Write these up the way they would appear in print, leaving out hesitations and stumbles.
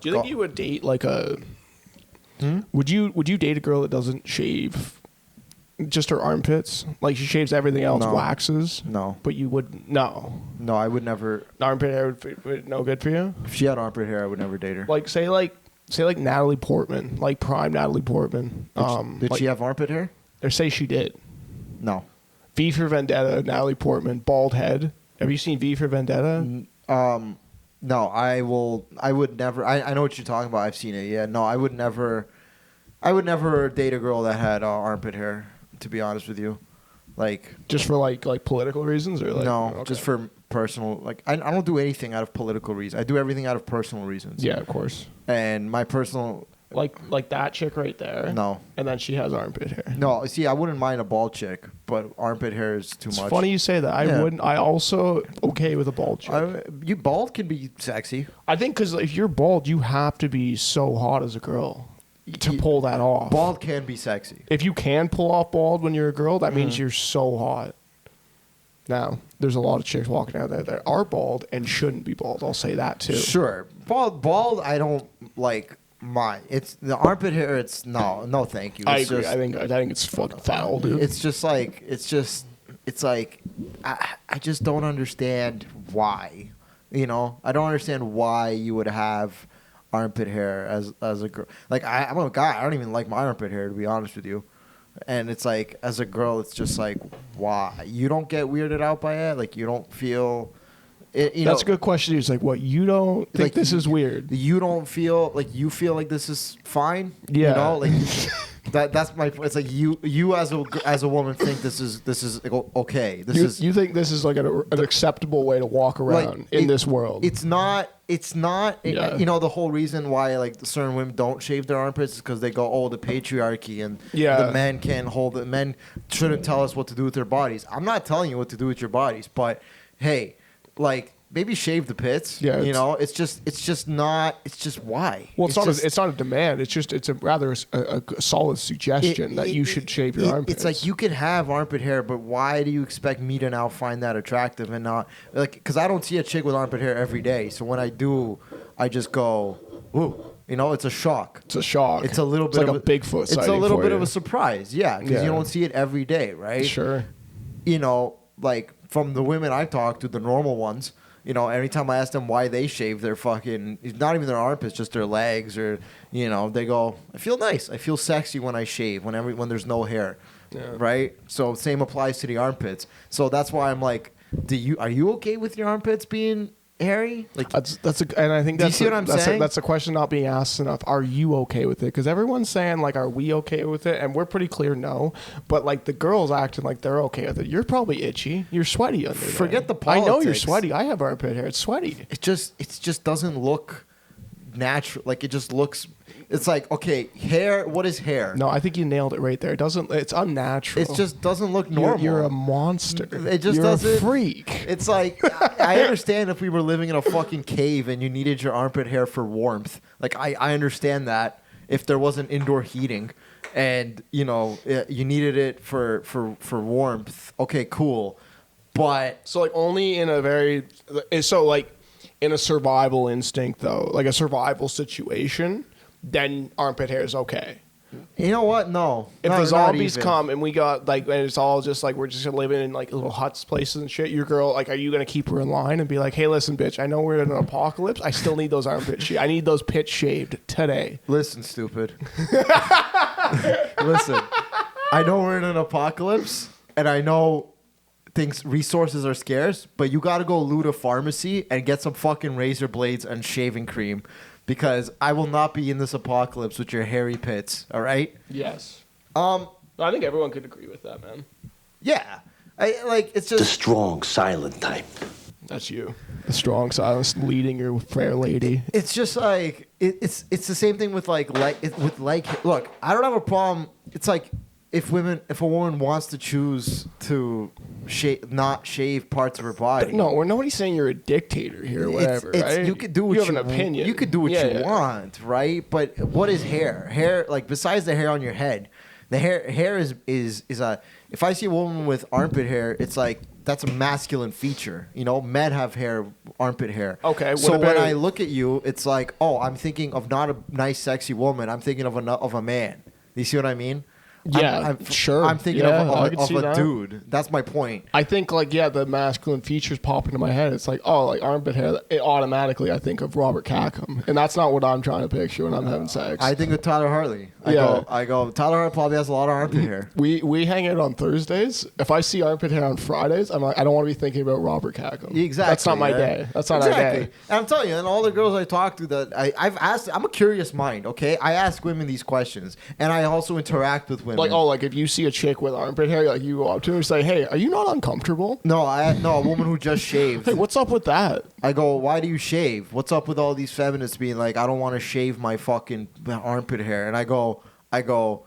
Do you think you would date like a? Would you date a girl that doesn't shave just her armpits? Like she shaves everything else, No. waxes. No. But you would no. No, I would never. Armpit hair would no good for you. If she had armpit hair, I would never date her. Like say Natalie Portman, like prime Natalie Portman. Did she have armpit hair? Or say she did. No. V for Vendetta, Natalie Portman, bald head. Have you seen V for Vendetta? No, I would never. I know what you're talking about. I've seen it. Yeah. No, I would never date a girl that had armpit hair. To be honest with you, like just for like political reasons or like no, okay. just for personal. Like I don't do anything out of political reasons. I do everything out of personal reasons. Yeah, of course. And my personal. Like that chick right there. No. And then she has armpit hair. No, see, I wouldn't mind a bald chick, but armpit hair is too much. It's funny you say that. I wouldn't. I also okay with a bald chick. You bald can be sexy. I think because if you're bald, you have to be so hot as a girl to pull that off. Bald can be sexy. If you can pull off bald when you're a girl, that means you're so hot. Now, there's a lot of chicks walking out there that are bald and shouldn't be bald. I'll say that too. Sure, bald. I don't like. It's the armpit hair. It's no, thank you. I agree. I think it's fucking foul, dude. It's like I just don't understand why. You know, I don't understand why you would have armpit hair as a girl. Like I'm a guy. I don't even like my armpit hair, to be honest with you. And it's like as a girl, it's just like why you don't get weirded out by it. Like you don't feel. That's a good question. It's like, what, you don't think like, this is weird? You don't feel like you feel like this is fine? Yeah. You know, like that's my. It's like you as a woman think this is like, okay. You think this is like an acceptable way to walk around in this world? It's not. Yeah. You know, the whole reason why like certain women don't shave their armpits is because they go, oh, the patriarchy and the men can't hold it. Men shouldn't tell us what to do with their bodies. I'm not telling you what to do with your bodies, but hey. Like maybe shave the pits. Yeah, you know, it's just not. It's just why. Well, it's not a demand. It's a rather a solid suggestion that you should shave your armpits. It's like you can have armpit hair, but why do you expect me to now find that attractive and not like? Because I don't see a chick with armpit hair every day. So when I do, I just go, ooh. You know, it's a shock. It's a shock. It's a little bit like of a Bigfoot sighting. It's a little bit of a surprise, yeah, because you don't see it every day, right? Sure. You know, like. From the women I talk to, the normal ones, you know, every time I ask them why they shave their fucking, not even their armpits, just their legs, or, you know, they go, I feel nice. I feel sexy when I shave, when there's no hair, right? So same applies to the armpits. So that's why I'm like, are you okay with your armpits being hairy? Like and I think that's a question not being asked enough. Are you okay with it? Because everyone's saying like, are we okay with it? And we're pretty clear no. But like the girls acting like they're okay with it. You're probably itchy. You're sweaty under there. Forget the politics. I know you're sweaty. I have armpit hair. It's sweaty. It just doesn't look natural. Like it just looks. It's like, okay, hair. What is hair? No, I think you nailed it right there. It's unnatural. It just doesn't look normal. You're a monster. It just doesn't. You're a freak. It's like, I understand if we were living in a fucking cave and you needed your armpit hair for warmth. Like, I understand that if there wasn't indoor heating and, you know, you needed it for warmth. Okay, cool. But. So, like, only in in a survival instinct, though, like a survival situation, then armpit hair is okay. You know what? No. If the zombies come and we got like, and it's all just like we're just living in like little huts, places and shit. Your girl, like, are you gonna keep her in line and be like, hey, listen, bitch, I know we're in an apocalypse. I still need those armpits. I need those pits shaved today. Listen, stupid. Listen, I know we're in an apocalypse, and I know resources are scarce, but you gotta go loot a pharmacy and get some fucking razor blades and shaving cream. Because I will not be in this apocalypse with your hairy pits, all right? Yes. I think everyone could agree with that, man. Yeah. It's just... The strong, silent type. That's you. The strong, silent, leading your fair lady. It's just like... It's the same thing with look, I don't have a problem... It's like... If a woman wants to choose to not shave parts of her body, no, nobody's saying you're a dictator here or whatever. Right? You could do what you have an opinion. You could do what you want, right? But what is hair? Hair, like besides the hair on your head, the hair is a. If I see a woman with armpit hair, it's like that's a masculine feature. You know, men have hair, armpit hair. Okay, what So about- when I look at you, it's like, oh, I'm thinking of not a nice, sexy woman. I'm thinking of a man. You see what I mean? Yeah, sure. I'm thinking Yeah, I of can a see that. dude. That's my point. I think like the masculine features pop into my head. It's like like armpit hair. It automatically I think of Robert Khakham, and that's not what I'm trying to picture when I'm having sex. I think of Tyler Hartley. Yeah. I go. Tyler Hartley probably has a lot of armpit hair. we hang out on Thursdays. If I see armpit hair on Fridays, I'm like, I don't want to be thinking about Robert Khakham. Exactly. That's not my yeah. day. That's not our exactly. day. And I'm telling you, and all the girls I talk to that I've asked, I'm a curious mind. Okay, I ask women these questions, and I also interact with women. Like if you see a chick with armpit hair, like you go up to her and say, "Hey, are you not uncomfortable?" No, a woman who just shaved. Hey, what's up with that? I go, why do you shave? What's up with all these feminists being like, I don't want to shave my fucking armpit hair? And I go, I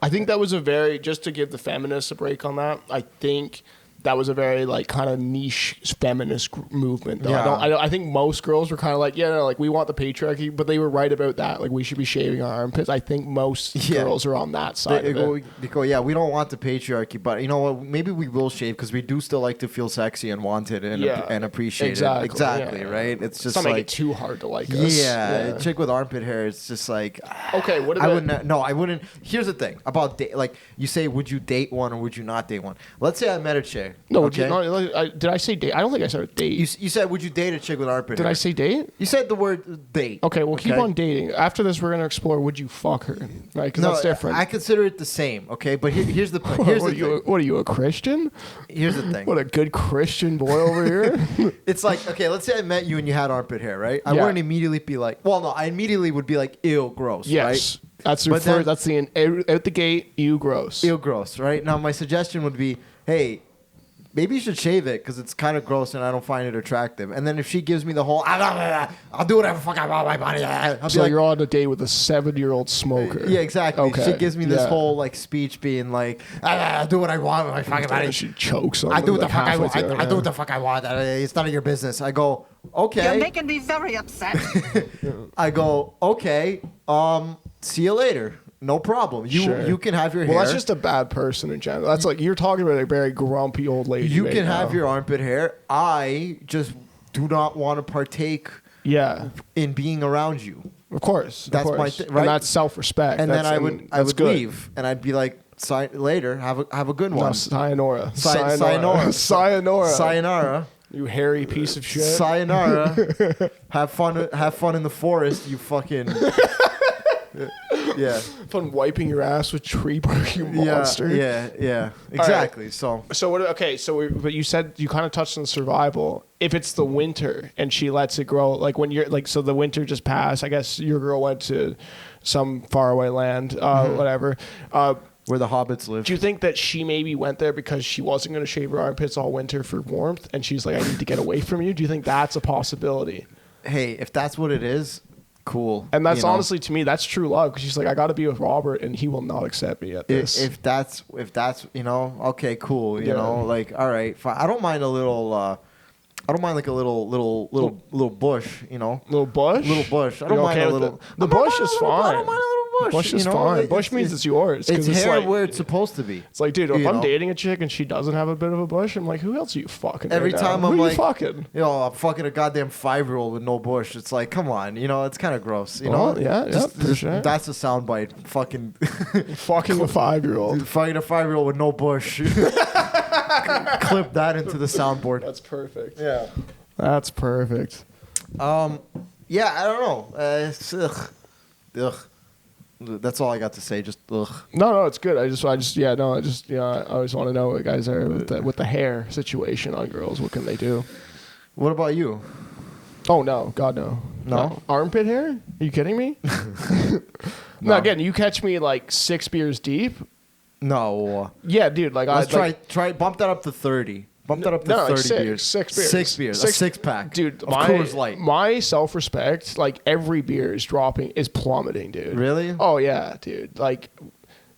think that was a very, just to give the feminists a break on that, I think that was a very like kind of niche feminist movement. Though. Yeah. I think most girls were kind of like, like we want the patriarchy, but they were right about that. Like we should be shaving our armpits. I think most girls are on that side. They go, yeah, we don't want the patriarchy, but you know what? Maybe we will shave because we do still like to feel sexy and wanted and appreciated. Exactly, right? It's just not like make it too hard to like us. Yeah, a chick with armpit hair. It's just like okay. What about? I wouldn't. Here's the thing about like you say, would you date one or would you not date one? Let's say I met a chick. No, okay? did I say date? I don't think I said date. You said, would you date a chick with armpit hair? Did I say date? You said the word date. Okay, well, keep on dating. After this, we're going to explore would you fuck her, right? Because that's different. I consider it the same, okay? But here's the thing. What are you, a Christian? Here's the thing. What a good Christian boy over here. It's like, okay, let's say I met you and you had armpit hair, right? I Yeah. wouldn't immediately be like, well, no, I immediately would be like, ew, gross, Yes. right? That's your But then- first, that's the, out the gate, you gross. Ew, gross, right? Now, my suggestion would be, hey, maybe you should shave it because it's kind of gross and I don't find it attractive. And then if she gives me the whole, I'll do whatever the fuck I want with my body. I'll So be like, you're on a date with a 7-year-old smoker. yeah, exactly. Okay. She gives me this Yeah. whole like speech being like, I'll do what I want with my fucking body. She chokes on I do it, what the like, fuck I halfway want. through, I do what the fuck I want. It's none of your business. I go, okay. You're making me very upset. I go, okay. See you later. No problem. Sure. You can have your hair. Well, that's just a bad person in general. That's like you're talking about a very grumpy old lady. You right can now. have your armpit hair. I just do not want to partake in being around you. Of course. That's of my course. thing, right? And that's self-respect. And then I that's would good. leave and I'd be like, later. Have a good one. No, sayonara. Sayonara. Sayonara. Sayonara. You hairy piece of shit. Sayonara. Have fun in the forest, you fucking. Yeah. Fun wiping your ass with tree bark, you monster. Yeah. Exactly. So what? Okay. But you said you kind of touched on survival. If it's the winter and she lets it grow, like when you're like, so the winter just passed. I guess your girl went to some faraway land, whatever. where the hobbits live. Do you think that she maybe went there because she wasn't going to shave her armpits all winter for warmth, and she's like, I need to get away from you? Do you think that's a possibility? Hey, if that's what it is, cool. And that's you know? honestly, to me, that's true love, because she's like, I got to be with Robert, and he will not accept me at this. If that's you know, okay, cool. You know, like all right, fine. I don't mind a little. I don't mind like a little bush. You know, Little bush? little bush. I You're don't mind okay a with little. the bush is I fine. don't mind a little bush. Bush is you know? fine. Bush means it's yours. 'cause It's hair like, where it's supposed to be. It's like, dude, if you I'm know? dating a chick and she doesn't have a bit of a bush, I'm like, who else are you fucking? Every right time now? I'm Who like, you fucking? You know, I'm fucking a goddamn 5-year-old with no bush. It's like, come on, you know, it's kind of gross. You know, Well, yeah, for sure. That's a soundbite. Fucking, Fucking a 5-year-old. fucking a 5-year-old with no bush. Clip that into the soundboard. That's perfect. Yeah. That's perfect. Yeah, I don't know. Ugh. That's all I got to say. Just ugh. No, it's good. I always want to know what guys are with the hair situation on girls. What can they do? What about you? Oh no, God no. No? Armpit hair? Are you kidding me? No, again, you catch me like 6 beers deep. No. Yeah, dude. Like Let's try bump that up to 30. Bump that up to No, 30 like six, beers. 6 beers. 6 beers. A 6-pack. Dude, of Coors Light. my self-respect, like every beer is plummeting, dude. Really? Oh yeah, dude. Like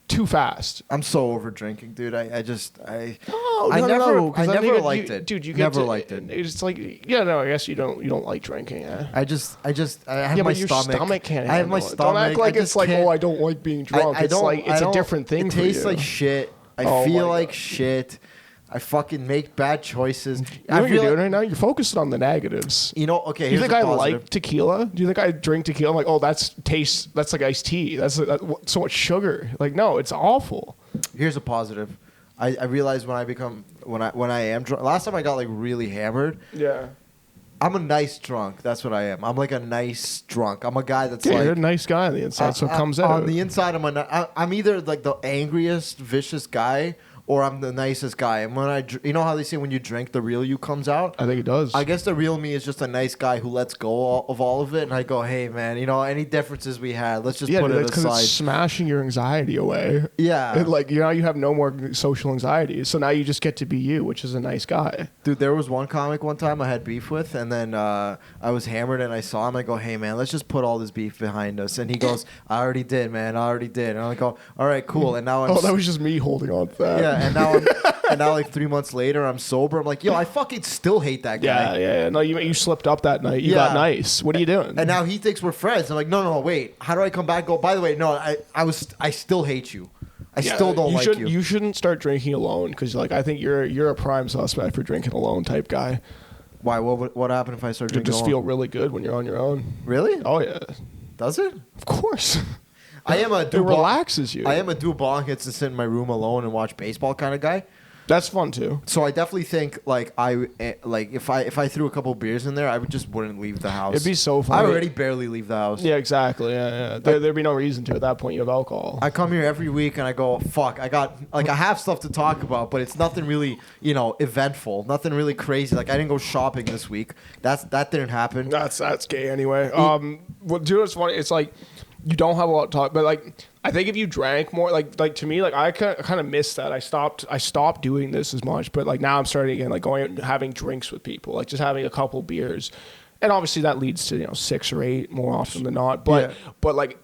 too fast. I'm so over drinking, dude. I never liked it. Dude, you never liked it. It's like, yeah, no, I guess you don't like drinking. Yeah. I have Yeah, my but your stomach. can't. I have my handle it. stomach. Don't act like I it's just like, can't- oh, I don't like being drunk. It's like it's a different thing. It for tastes you. like shit. I Oh feel my like God. shit. I fucking make bad choices. You know what you're doing right now? You're focusing on the negatives. You know, okay. Do you Here's think a I positive. like tequila? Do you think I drink tequila? I'm like, oh, that's like iced tea. That's so much sugar. Like, no, it's awful. Here's a positive. I realized when I am drunk. Last time I got like really hammered. Yeah. I'm a nice drunk. That's what I am. I'm like a nice drunk. I'm a guy that's Yeah, like you're a nice guy on the inside, so it comes out. on the inside. I'm either like the angriest, vicious guy, or I'm the nicest guy. And when you know how they say when you drink, the real you comes out. I think it does. I guess the real me is just a nice guy who lets go of all of it, and I go, hey man, you know, any differences we had, let's just put it because aside. it's smashing your anxiety away. Yeah. And, like, you know, you have no more social anxiety, so now you just get to be you, which is a nice guy. Dude, there was one comic one time I had beef with, and then I was hammered, and I saw him. I go, hey man, let's just put all this beef behind us. And he goes, I already did, man, I already did. And I go, all right, cool. And now I'm that was just me holding on to that. yeah, and now like 3 months later, I'm sober. I'm like, yo, I fucking still hate that guy. Yeah. No, you slipped up that night. You got nice. What are you doing? And now he thinks we're friends. I'm like, no, wait. How do I come back? And go. By the way, no, I still hate you. I still don't like you. You shouldn't start drinking alone because, like, I think you're a prime suspect for drinking alone type guy. Why? What happened if I start You drinking? just feel really good when you're on your own. Really? Oh yeah. Does it? Of course. I am a It relaxes you. I am a do bong hits to sit in my room alone and watch baseball kind of guy. That's fun too. So I definitely think if I threw a couple beers in there, I wouldn't leave the house. It'd be so fun. I already barely leave the house. Yeah, exactly. Yeah. There'd be no reason to at that point. You have alcohol. I come here every week and I go, fuck, I have stuff to talk about, but it's nothing really, eventful, nothing really crazy. Like I didn't go shopping this week. That didn't happen. That's gay anyway. What dude, it's funny. It's like you don't have a lot to talk, but like I think if you drank more, like to me, like I kind of missed that. I stopped doing this as much, but like now I'm starting again, like going out and having drinks with people, like just having a couple beers, and obviously that leads to 6 or 8 more often than not. But like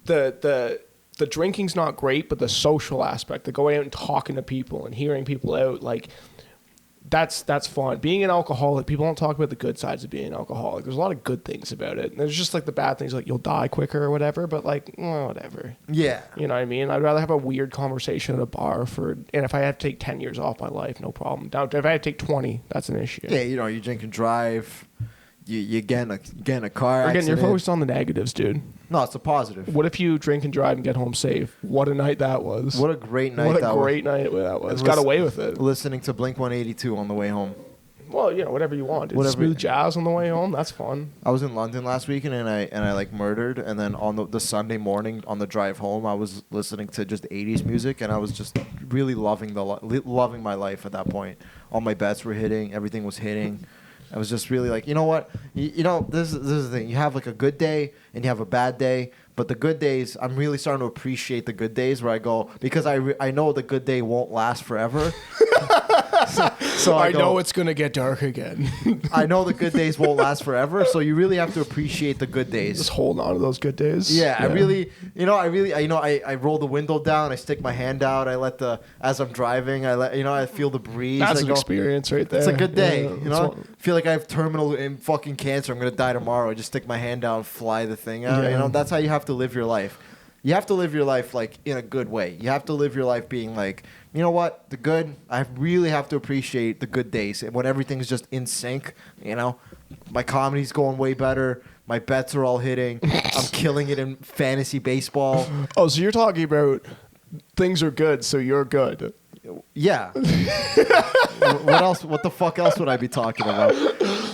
the drinking's not great, but the social aspect, the going out and talking to people and hearing people out, like. That's fun. Being an alcoholic, people don't talk about the good sides of being an alcoholic. There's a lot of good things about it. And there's just like the bad things, like you'll die quicker or whatever. But like, whatever. Yeah. You know what I mean? I'd rather have a weird conversation at a bar and if I have to take 10 years off my life, no problem. Now, if I had to take 20, that's an issue. Yeah, you drink and drive. You get in a car Again, accident. you're focused on the negatives, dude. No, it's a positive. What if you drink and drive and get home safe? What a night that was. What a great night that was. What a great night that was. Got away with it. Listening to Blink-182 on the way home. Well, whatever you want. Dude. Smooth jazz on the way home. That's fun. I was in London last weekend and I like murdered. And then on the Sunday morning on the drive home, I was listening to just 80s music and I was just really loving my life at that point. All my bets were hitting. Everything was hitting. I was just really like, you know what? This is the thing. You have like a good day and you have a bad day. But the good days, I'm really starting to appreciate the good days where I go, because I know the good day won't last forever. so I know it's going to get dark again. I know the good days won't last forever. So you really have to appreciate the good days. Just hold on to those good days. Yeah. I roll the window down. I stick my hand out. As I'm driving, I feel the breeze. That's an experience right there. It's a good day. Yeah, feel like I have terminal fucking cancer. I'm going to die tomorrow. I just stick my hand out and fly the thing out. Yeah. That's how you have to live your life. You have to live your life like in a good way. You have to live your life being like, you know what, the good. I really have to appreciate the good days and when everything's just in sync. My comedy's going way better. My bets are all hitting. I'm killing it in fantasy baseball. Oh, so you're talking about things are good, so you're good. Yeah. What else? What the fuck else would I be talking about?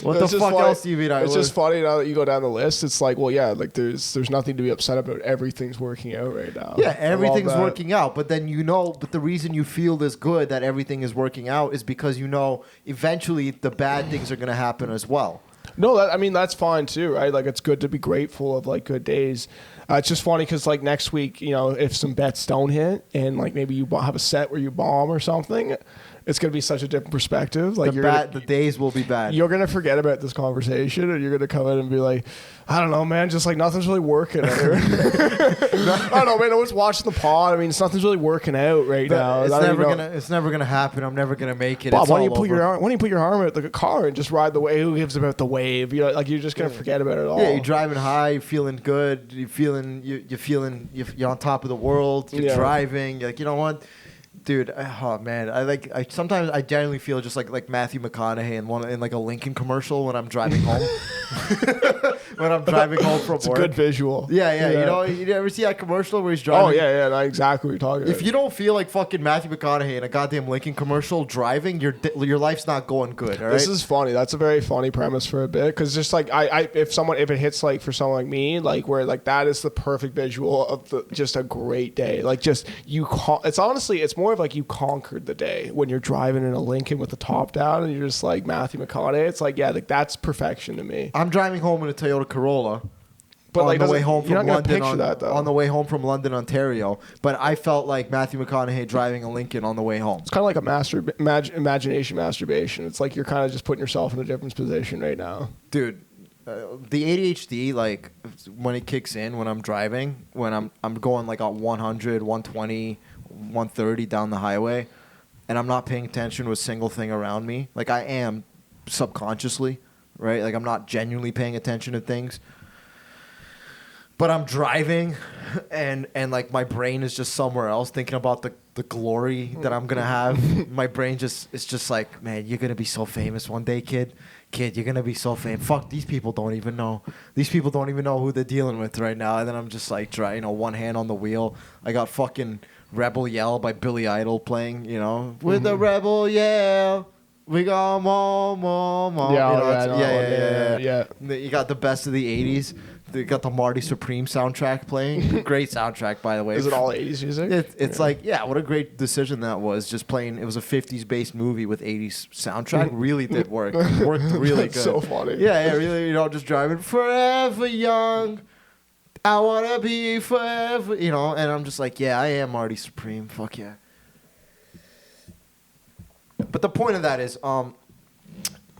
What the fuck else do you mean? It's just funny now that you go down the list. It's like, well, yeah, like there's nothing to be upset about. Everything's working out right now. Yeah, everything's working out. But then but the reason you feel this good that everything is working out is because eventually the bad things are going to happen as well. No, that's fine too, right? Like it's good to be grateful of like good days. It's just funny because like next week, if some bets don't hit and like maybe you have a set where you bomb or something, it's going to be such a different perspective. Like the days will be bad. You're going to forget about this conversation and you're going to come in and be like, I don't know, man, just like nothing's really working out here. I don't know, man. I was watching the pod. I mean, nothing's really working out right now. It's never gonna happen. I'm never gonna make it. Bob, why don't you put your arm out the car and just ride the wave? Who gives about the wave? You're just gonna forget about it all. Yeah, you're driving high, you're feeling good, you're on top of the world. You're driving. You're like, you know what? Dude, oh man, I sometimes I genuinely feel just like Matthew McConaughey in like a Lincoln commercial when I'm driving home. When I'm driving home from It's work. a good visual. Yeah. You ever see that commercial where he's driving? Oh yeah, no, exactly what you're talking about. If you don't feel like fucking Matthew McConaughey in a goddamn Lincoln commercial driving, your life's not going good. All right. This is funny. That's a very funny premise for a bit, because just like if it hits like for someone like me, like where like that is the perfect visual of just a great day. Like just it's more of like you conquered the day when you're driving in a Lincoln with the top down and you're just like Matthew McConaughey. It's like, yeah, like that's perfection to me. I'm driving home in a Toyota Corolla. But on like the way home you're from not gonna London, picture that, though. on the way home from London, Ontario. But I felt like Matthew McConaughey driving a Lincoln on the way home. It's kind of like a imagination masturbation. It's like you're kind of just putting yourself in a different position right now. Dude, the ADHD, like when it kicks in when I'm driving, when I'm going like on 100, 120, 130 down the highway, and I'm not paying attention to a single thing around me. Like I am subconsciously, right? Like I'm not genuinely paying attention to things. But I'm driving, and like my brain is just somewhere else, thinking about the glory that I'm gonna have. My brain it's just like, man, you're gonna be so famous one day, kid. Kid, you're gonna be so famous. Fuck, these people don't even know. These people don't even know who they're dealing with right now. And then I'm just like, one hand on the wheel. I got fucking Rebel Yell by Billy Idol playing, with the Rebel Yell. We got more. Yeah. You got the best of the 80s. They got the Marty Supreme soundtrack playing. Great soundtrack, by the way. Is it all 80s music? It's like, yeah, what a great decision that was. Just playing, it was a 50s based movie with 80s soundtrack. Really did work. It worked really good. So funny. Yeah, really, just driving forever young. I want to be forever, and I'm just like, yeah, I am Marty Supreme. Fuck yeah. But the point of that is,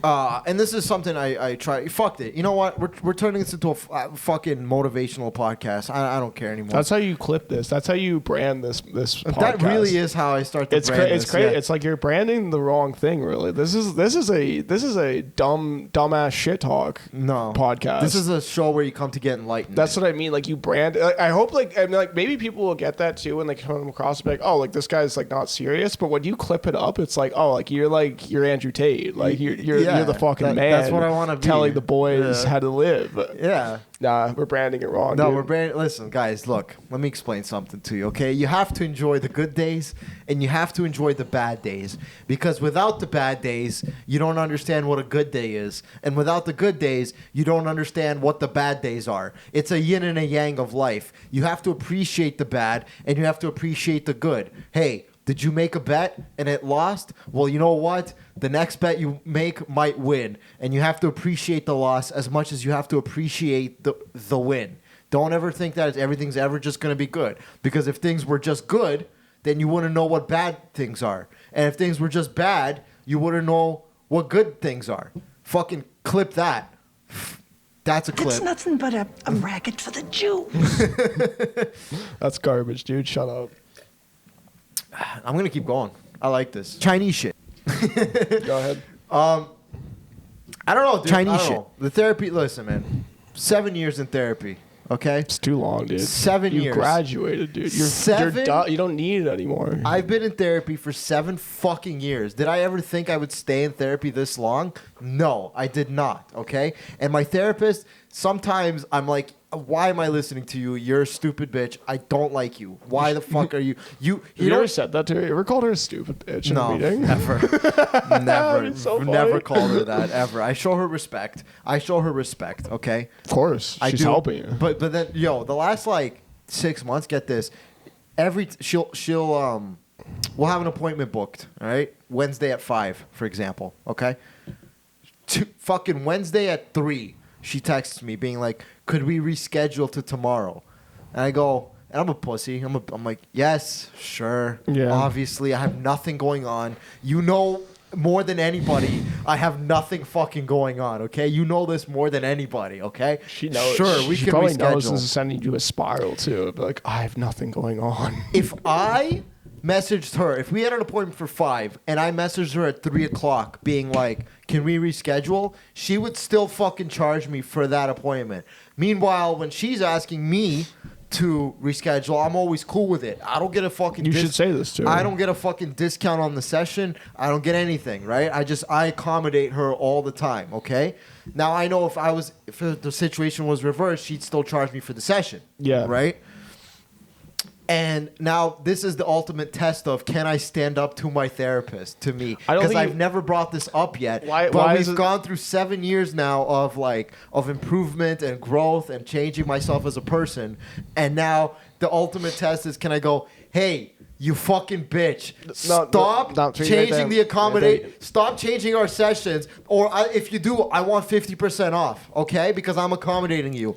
and this is something I try. Fucked it. You know what? We're turning this into a fucking motivational podcast. I don't care anymore. That's how you clip this. That's how you brand this podcast. That really is how I start to brand It's crazy. Yeah. It's like you're branding the wrong thing. Really, this is a dumbass shit talk. Podcast. This is a show where you come to get enlightened. That's what I mean. Like you brand. I hope maybe people will get that too when they come across like, oh, like this guy's like not serious. But when you clip it up, it's like, oh, like you're Andrew Tate. Like you're the fucking man. That's what I want to be. Telling the boys how to live. Yeah. Nah, we're branding it wrong. No, dude. we're branding. Listen, guys, look. Let me explain something to you, okay? You have to enjoy the good days, and you have to enjoy the bad days. Because without the bad days, you don't understand what a good day is. And without the good days, you don't understand what the bad days are. It's a yin and a yang of life. You have to appreciate the bad, and you have to appreciate the good. Hey, did you make a bet and it lost? Well, you know what? The next bet you make might win. And you have to appreciate the loss as much as you have to appreciate the win. Don't ever think that everything's ever just going to be good. Because if things were just good, then you wouldn't know what bad things are. And if things were just bad, you wouldn't know what good things are. Fucking clip that. That's a clip. It's nothing but a racket for the Jews. That's garbage, dude. Shut up. I'm going to keep going. I like this. Chinese shit. Go ahead. I don't know, dude. Chinese shit. The therapy, listen, man. 7 years in therapy, okay? It's too long, dude. 7 years. You graduated, dude. You're done. You don't need it anymore. I've been in therapy for 7 fucking years. Did I ever think I would stay in therapy this long? No, I did not, okay? And my therapist, sometimes I'm like, why am I listening to you? You're a stupid bitch. I don't like you. Why the fuck are you? You ever said that to her? You ever called her a stupid bitch in a meeting? Never. Never called her that, ever. I show her respect. Okay? Of course. She's helping you. But then, the last, 6 months, get this. We'll have an appointment booked, all right? Wednesday at 5, for example, okay? Fucking Wednesday at 3. She texts me being like, could we reschedule to tomorrow? And I go, and I'm a pussy. I'm like, yes, sure. Yeah. Obviously, I have nothing going on. You know more than anybody, I have nothing fucking going on, okay? You know this more than anybody, okay? She knows. Sure, we she can probably reschedule. knows this is sending you a spiral, too. Be like, I have nothing going on. If I messaged her, if we had an appointment for 5 and I messaged her at 3 o'clock being like, can we reschedule? She would still fucking charge me for that appointment. Meanwhile, when she's asking me to reschedule, I'm always cool with it. I don't get a fucking. You should say this to her. I don't get a fucking discount on the session. I don't get anything, right? I accommodate her all the time. Okay. Now I know if the situation was reversed, she'd still charge me for the session. Yeah. Right. And now this is the ultimate test of can I stand up to my therapist, to me? Because I've never brought this up yet. Why we've gone through 7 years now of improvement and growth and changing myself as a person. And now the ultimate test is can I go, hey, you fucking bitch, stop changing the accommodate, stop changing our sessions, or if you do, I want 50% off, okay? Because I'm accommodating you.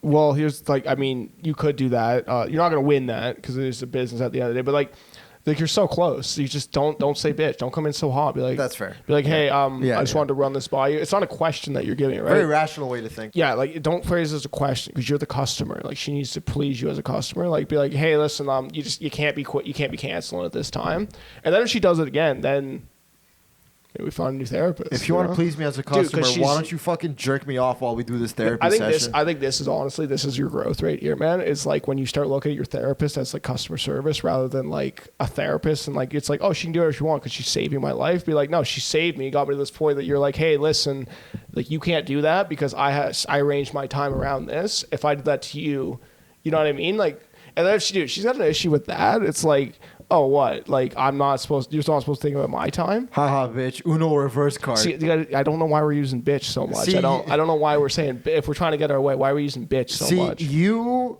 Well, here's you could do that. You're not gonna win that because it is a business at the end of the day. But like you're so close. You just don't say bitch. Don't come in so hot. Be like, that's fair. Be like, hey, I just wanted to run this by you. It's not a question that you're giving, right? Very rational way to think. Yeah, like don't phrase it as a question because you're the customer. Like she needs to please you as a customer. Like be like, hey, listen, you can't be canceling at this time. And then if she does it again, then maybe we find a new therapist. If you want to please me as a customer, why don't you fucking jerk me off while we do this therapy session? I think this is your growth right here, man. It's like when you start looking at your therapist as like customer service rather than like a therapist, and like it's like, oh, she can do whatever she wants because she's saving my life. Be like, no, she saved me, got me to this point that you're like, hey, listen, like you can't do that because I arranged my time around this. If I did that to you, you know what I mean? Like, and then if she's got an issue with that, it's like, oh, what? Like, you're not supposed to think about my time? Haha, bitch. Uno reverse card. See, I don't know why we're using bitch so much. I don't know why we're saying, if we're trying to get our way, why are we using bitch so much? You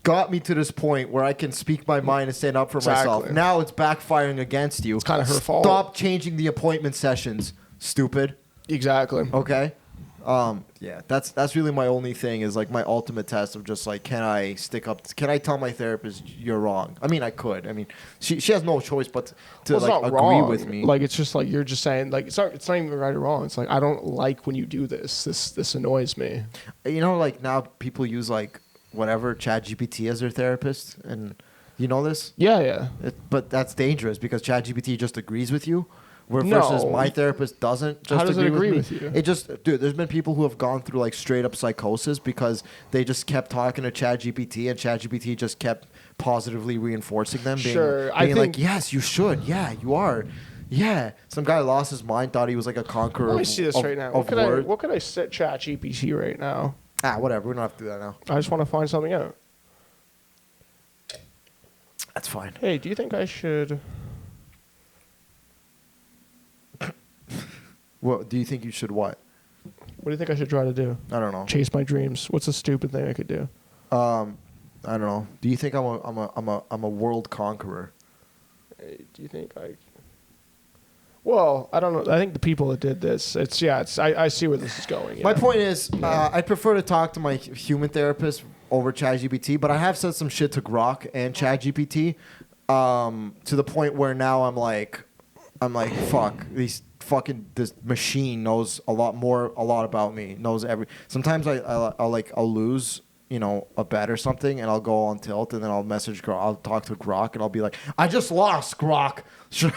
got me to this point where I can speak my mind and stand up for myself. Now it's backfiring against you. It's kind of her fault. Stop changing the appointment sessions, stupid. Exactly. Okay? Yeah, that's really my only thing is like my ultimate test of just like, can I tell my therapist you're wrong? I mean, I could. I mean, she has no choice but to agree wrong with me. Like, it's just like, you're just saying like, it's not even right or wrong. It's like, I don't like when you do this. This annoys me. You know, like now people use like whatever ChatGPT as their therapist, and you know this? Yeah. But that's dangerous because ChatGPT just agrees with you. Versus my therapist doesn't just How does agree it with you? It just, dude, there's been people who have gone through like straight up psychosis because they just kept talking to ChatGPT and ChatGPT just kept positively reinforcing them. Being like, yes, you should. Yeah, you are. Yeah. Some guy lost his mind, thought he was like a conqueror. Let me see this right now. What could I set ChatGPT right now? Whatever. We don't have to do that now. I just want to find something out. That's fine. Hey, do you think I should... What do you think you should what? What do you think I should try to do? I don't know. Chase my dreams. What's a stupid thing I could do? I don't know. Do you think I'm a world conqueror? Hey, do you think I? Well, I don't know. I think the people that did this. I see where this is going. Yeah. My point is, I prefer to talk to my human therapist over ChatGPT, but I have said some shit to Grok and ChatGPT, to the point where now I'm like, fuck these. This machine knows a lot about me. Knows Sometimes I'll lose, a bet or something, and I'll go on tilt, and then I'll message Grok. I'll talk to Grok, and I'll be like, I just lost, Grok. Should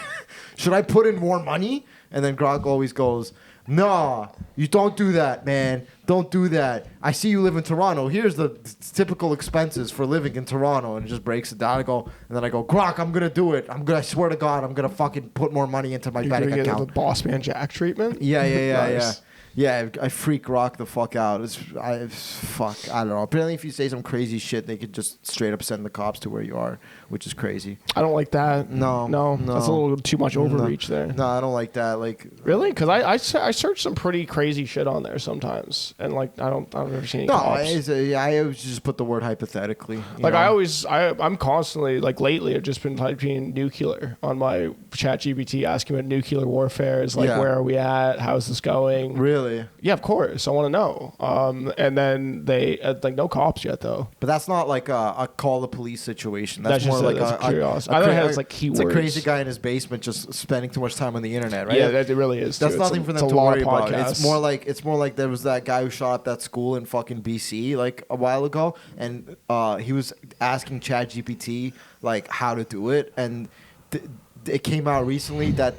I put in more money? And then Grok always goes, nah, you don't do that, man. Don't do that. I see you live in Toronto. Here's the typical expenses for living in Toronto. And it just breaks it down. And then I go, Grok, I'm going to do it. I swear to God, I'm going to fucking put more money into my bank account. The boss man Jack treatment? Yeah. Yeah, I freak Grok the fuck out. I don't know. Apparently, if you say some crazy shit, they could just straight up send the cops to where you are, which is crazy. I don't like that. No. That's a little too much overreach there. No, I don't like that. Like, really? Because I search some pretty crazy shit on there sometimes, and like I've never seen any cops. I always just put the word hypothetically. Like I'm constantly, like lately, I've just been typing nuclear on my ChatGPT, asking about nuclear warfare. Is like, where are we at? How's this going? Really? Yeah, of course. I want to know. And then they no cops yet though. But that's not like a call the police situation. That's more like a curiosity. I don't know. It's like keywords. It's a crazy guy in his basement just spending too much time on the internet, right? Yeah, that it really is. That's nothing for them to worry about. It's more like there was that guy who shot up that school in fucking BC like a while ago, and he was asking ChatGPT like how to do it, and it came out recently that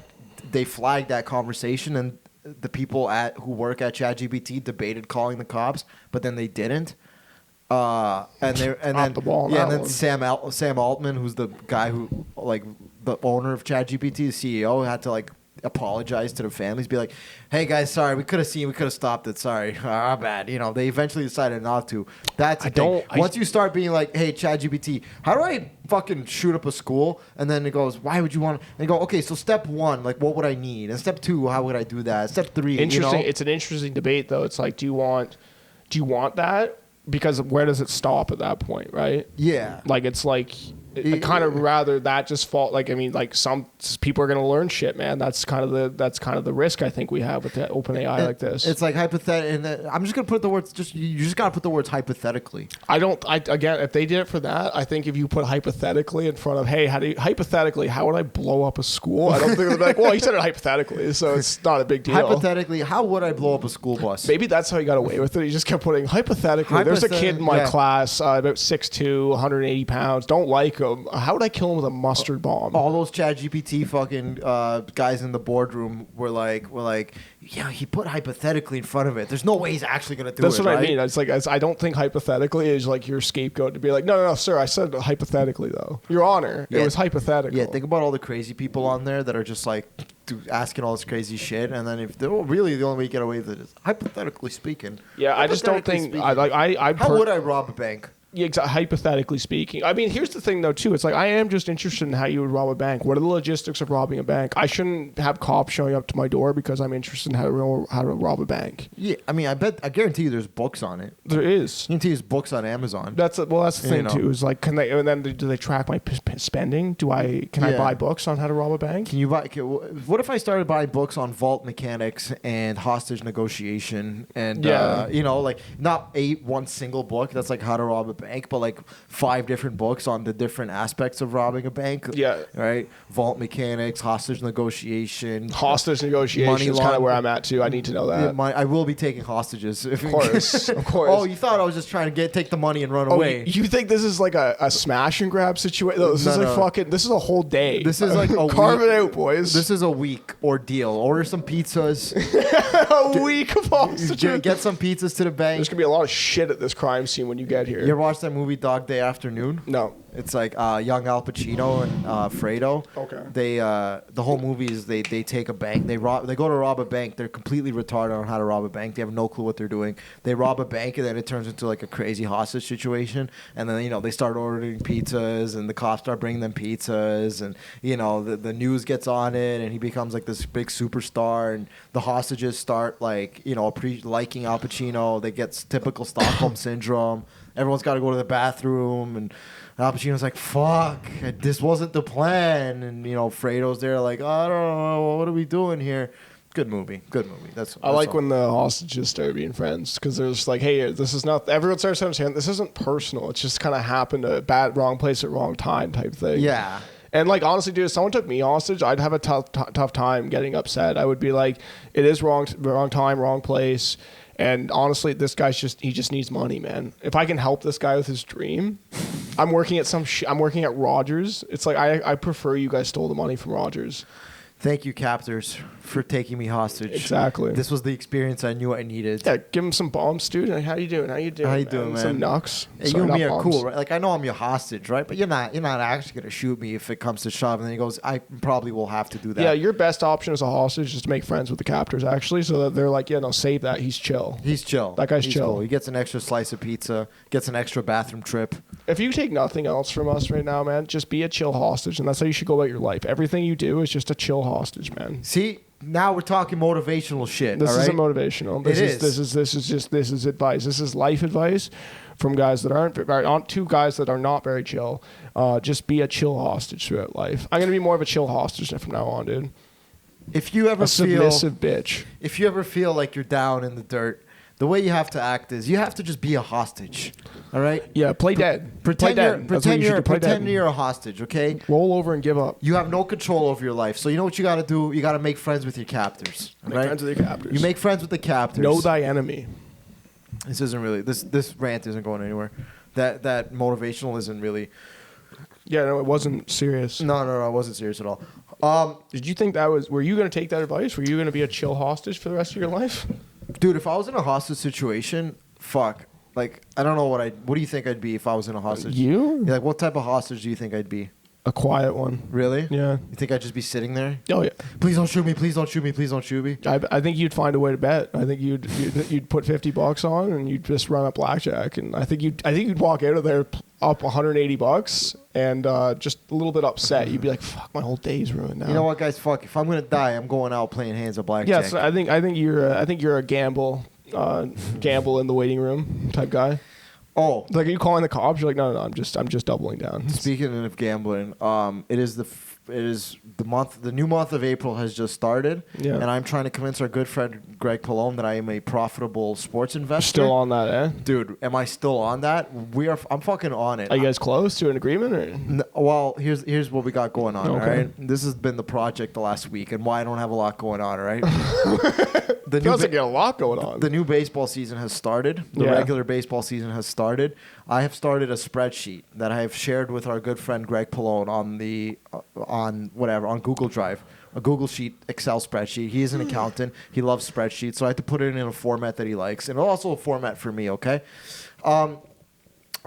they flagged that conversation, and the people who work at ChatGPT debated calling the cops, but then they didn't. And then the ball on yeah, that and then one. Sam Altman, who's the guy who like the owner of ChatGPT, the CEO, had to like apologize to the families, be like, "Hey guys, sorry, we could have stopped it. Sorry, our bad." You know, they eventually decided not to. That's the thing. Once you start being like, "Hey, ChatGPT, how do I fucking shoot up a school?" And then it goes, "Why would you want?" And you go, "Okay, so step 1, like, what would I need? And step 2, how would I do that? Step 3, Interesting. You know? It's an interesting debate, though. It's like, do you want that? Because where does it stop at that point, right? Yeah. Like, it's like, I kind of rather that just fall. Like, I mean, like some people are going to learn shit, man. That's kind of the risk I think we have with the open AI like this. It's like hypothetical. And I'm just gonna put the words. You just gotta put the words hypothetically. Again, if they did it for that, I think if you put hypothetically in front of, hey, hypothetically, how would I blow up a school? I don't think they're like, well, he said it hypothetically, so it's not a big deal. Hypothetically, how would I blow up a school bus? Maybe that's how he got away with it. He just kept putting hypothetically. There's a kid in my class, about 6'2", 180 pounds. Don't like him. How would I kill him with a mustard bomb? All those ChatGPT fucking guys in the boardroom were like, yeah, he put hypothetically in front of it. There's no way he's actually gonna do it. That's what right? I mean. It's like I don't think hypothetically is like your scapegoat to be like, no, sir, I said hypothetically though. Your Honor, it was hypothetical. Yeah, think about all the crazy people on there that are just like asking all this crazy shit, and then if they're really the only way you get away with it is hypothetically speaking. Yeah, I just don't think How would I rob a bank? Yeah, hypothetically speaking. I mean, here's the thing, though, too. It's like I am just interested in how you would rob a bank. What are the logistics of robbing a bank? I shouldn't have cops showing up to my door because I'm interested in how to rob a bank. Yeah, I mean, I guarantee you there's books on it. There is. I guarantee there's books on Amazon. That's the thing, too. Is like, can they? And then do they track my spending? I buy books on how to rob a bank? Can you buy? What if I started buying books on vault mechanics and hostage negotiation and like not one single book that's like how to rob a bank, but like 5 different books on the different aspects of robbing a bank. Yeah. Right? Vault mechanics, hostage negotiation. Hostage negotiation is kind of where I'm at too. I need to know that. Yeah, I will be taking hostages. Of course. Oh, you thought I was just trying to take the money and run away. You think this is like a smash and grab situation? No, this is a whole day. This is like a carve it out, boys. This is a week ordeal. Order some pizzas. A week of hostages. Get some pizzas to the bank. There's gonna be a lot of shit at this crime scene when you get here. You ever watch that movie Dog Day Afternoon? No. It's like young Al Pacino and Fredo. Okay. They the whole movie is they take a bank. They go to rob a bank. They're completely retarded on how to rob a bank. They have no clue what they're doing. They rob a bank and then it turns into like a crazy hostage situation. And then they start ordering pizzas and the cops start bringing them pizzas and the news gets on it and he becomes like this big superstar and the hostages start like liking Al Pacino. They get typical Stockholm syndrome. Everyone's got to go to the bathroom, and Al Pacino's like, "Fuck, this wasn't the plan." And Fredo's there, like, "I don't know, what are we doing here?" Good movie. I like when the hostages start being friends because they're just like, "Hey, this is not." Everyone starts to understand this isn't personal. It's just kind of happened at wrong place at wrong time type thing. Yeah. And like honestly, dude, if someone took me hostage, I'd have a tough time getting upset. I would be like, "It is wrong time, wrong place." And honestly, this guy's he just needs money, man. If I can help this guy with his dream, I'm working at I'm working at Rogers. It's like I prefer you guys stole the money from Rogers. Thank you, captors, for taking me hostage. Exactly. This was the experience I knew I needed. Yeah, give him some bombs, dude. Like, how you doing, man? Some knucks. Hey, you and me are cool, right? Like, I know I'm your hostage, right? But you're not actually gonna shoot me if it comes to shove. And then he goes, I probably will have to do that. Yeah, your best option as a hostage is to make friends with the captors, actually, so that they're like, yeah, no, save that. He's chill. That guy's chill. Cool. He gets an extra slice of pizza, gets an extra bathroom trip. If you take nothing else from us right now, man, just be a chill hostage, and that's how you should go about your life. Everything you do is just a chill hostage, man. See, now we're talking motivational shit. This all right? isn't motivational. This is advice. This is life advice from guys that aren't two guys that are not very chill. Just be a chill hostage throughout life. I'm gonna be more of a chill hostage from now on, dude. If you ever submissive bitch. If you ever feel like you're down in the dirt, the way you have to act is you have to just be a hostage. All right? Yeah, play dead. Pretend you're a hostage, okay? Roll over and give up. You have no control over your life. So you know what you got to do? You got to make friends with your captors. Make friends with your captors. You make friends with the captors. Know thy enemy. This isn't really this rant isn't going anywhere. That motivational isn't really. Yeah, no, it wasn't serious. No, it wasn't serious at all. Did you think were you going to take that advice? Were you going to be a chill hostage for the rest of your life? Dude, if I was in a hostage situation, fuck. Like, I don't know what do you think I'd be if I was in a hostage? You? Yeah, like, what type of hostage do you think I'd be? A quiet one. Really? Yeah. You think I'd just be sitting there? Oh yeah. Please don't shoot me. Please don't shoot me. Please don't shoot me. I think you'd find a way to bet. I think you'd put $50 on and you'd just run up blackjack, and I think you'd walk out of there up $180 and just a little bit upset. You'd be like, "Fuck, my whole day's ruined now." You know what, guys? Fuck. If I'm gonna die, I'm going out playing hands of blackjack. Yes, I think you're a gamble in the waiting room type guy. Oh, Like, are you calling the cops? You're like, no, I'm just doubling down. speaking of gambling, it is the new month of April has just started, Yeah. and I'm trying to convince our good friend Greg Pallone that I am a profitable sports investor. Still on that, eh? Dude, am I still on that? I'm fucking on it. Are you guys close to an agreement, or? Well, here's what we got going on. Okay. All right, this has been the project the last week, and why I don't have a lot going on. All right, Feels like you got a lot going on. the new baseball season has started. The Yeah. regular baseball season has started. I have started a spreadsheet that I have shared with our good friend Greg Pallone on Google Drive, a Google Sheet Excel spreadsheet. He is an accountant. He loves spreadsheets, so I had to put it in a format that he likes, and also a format for me. Okay.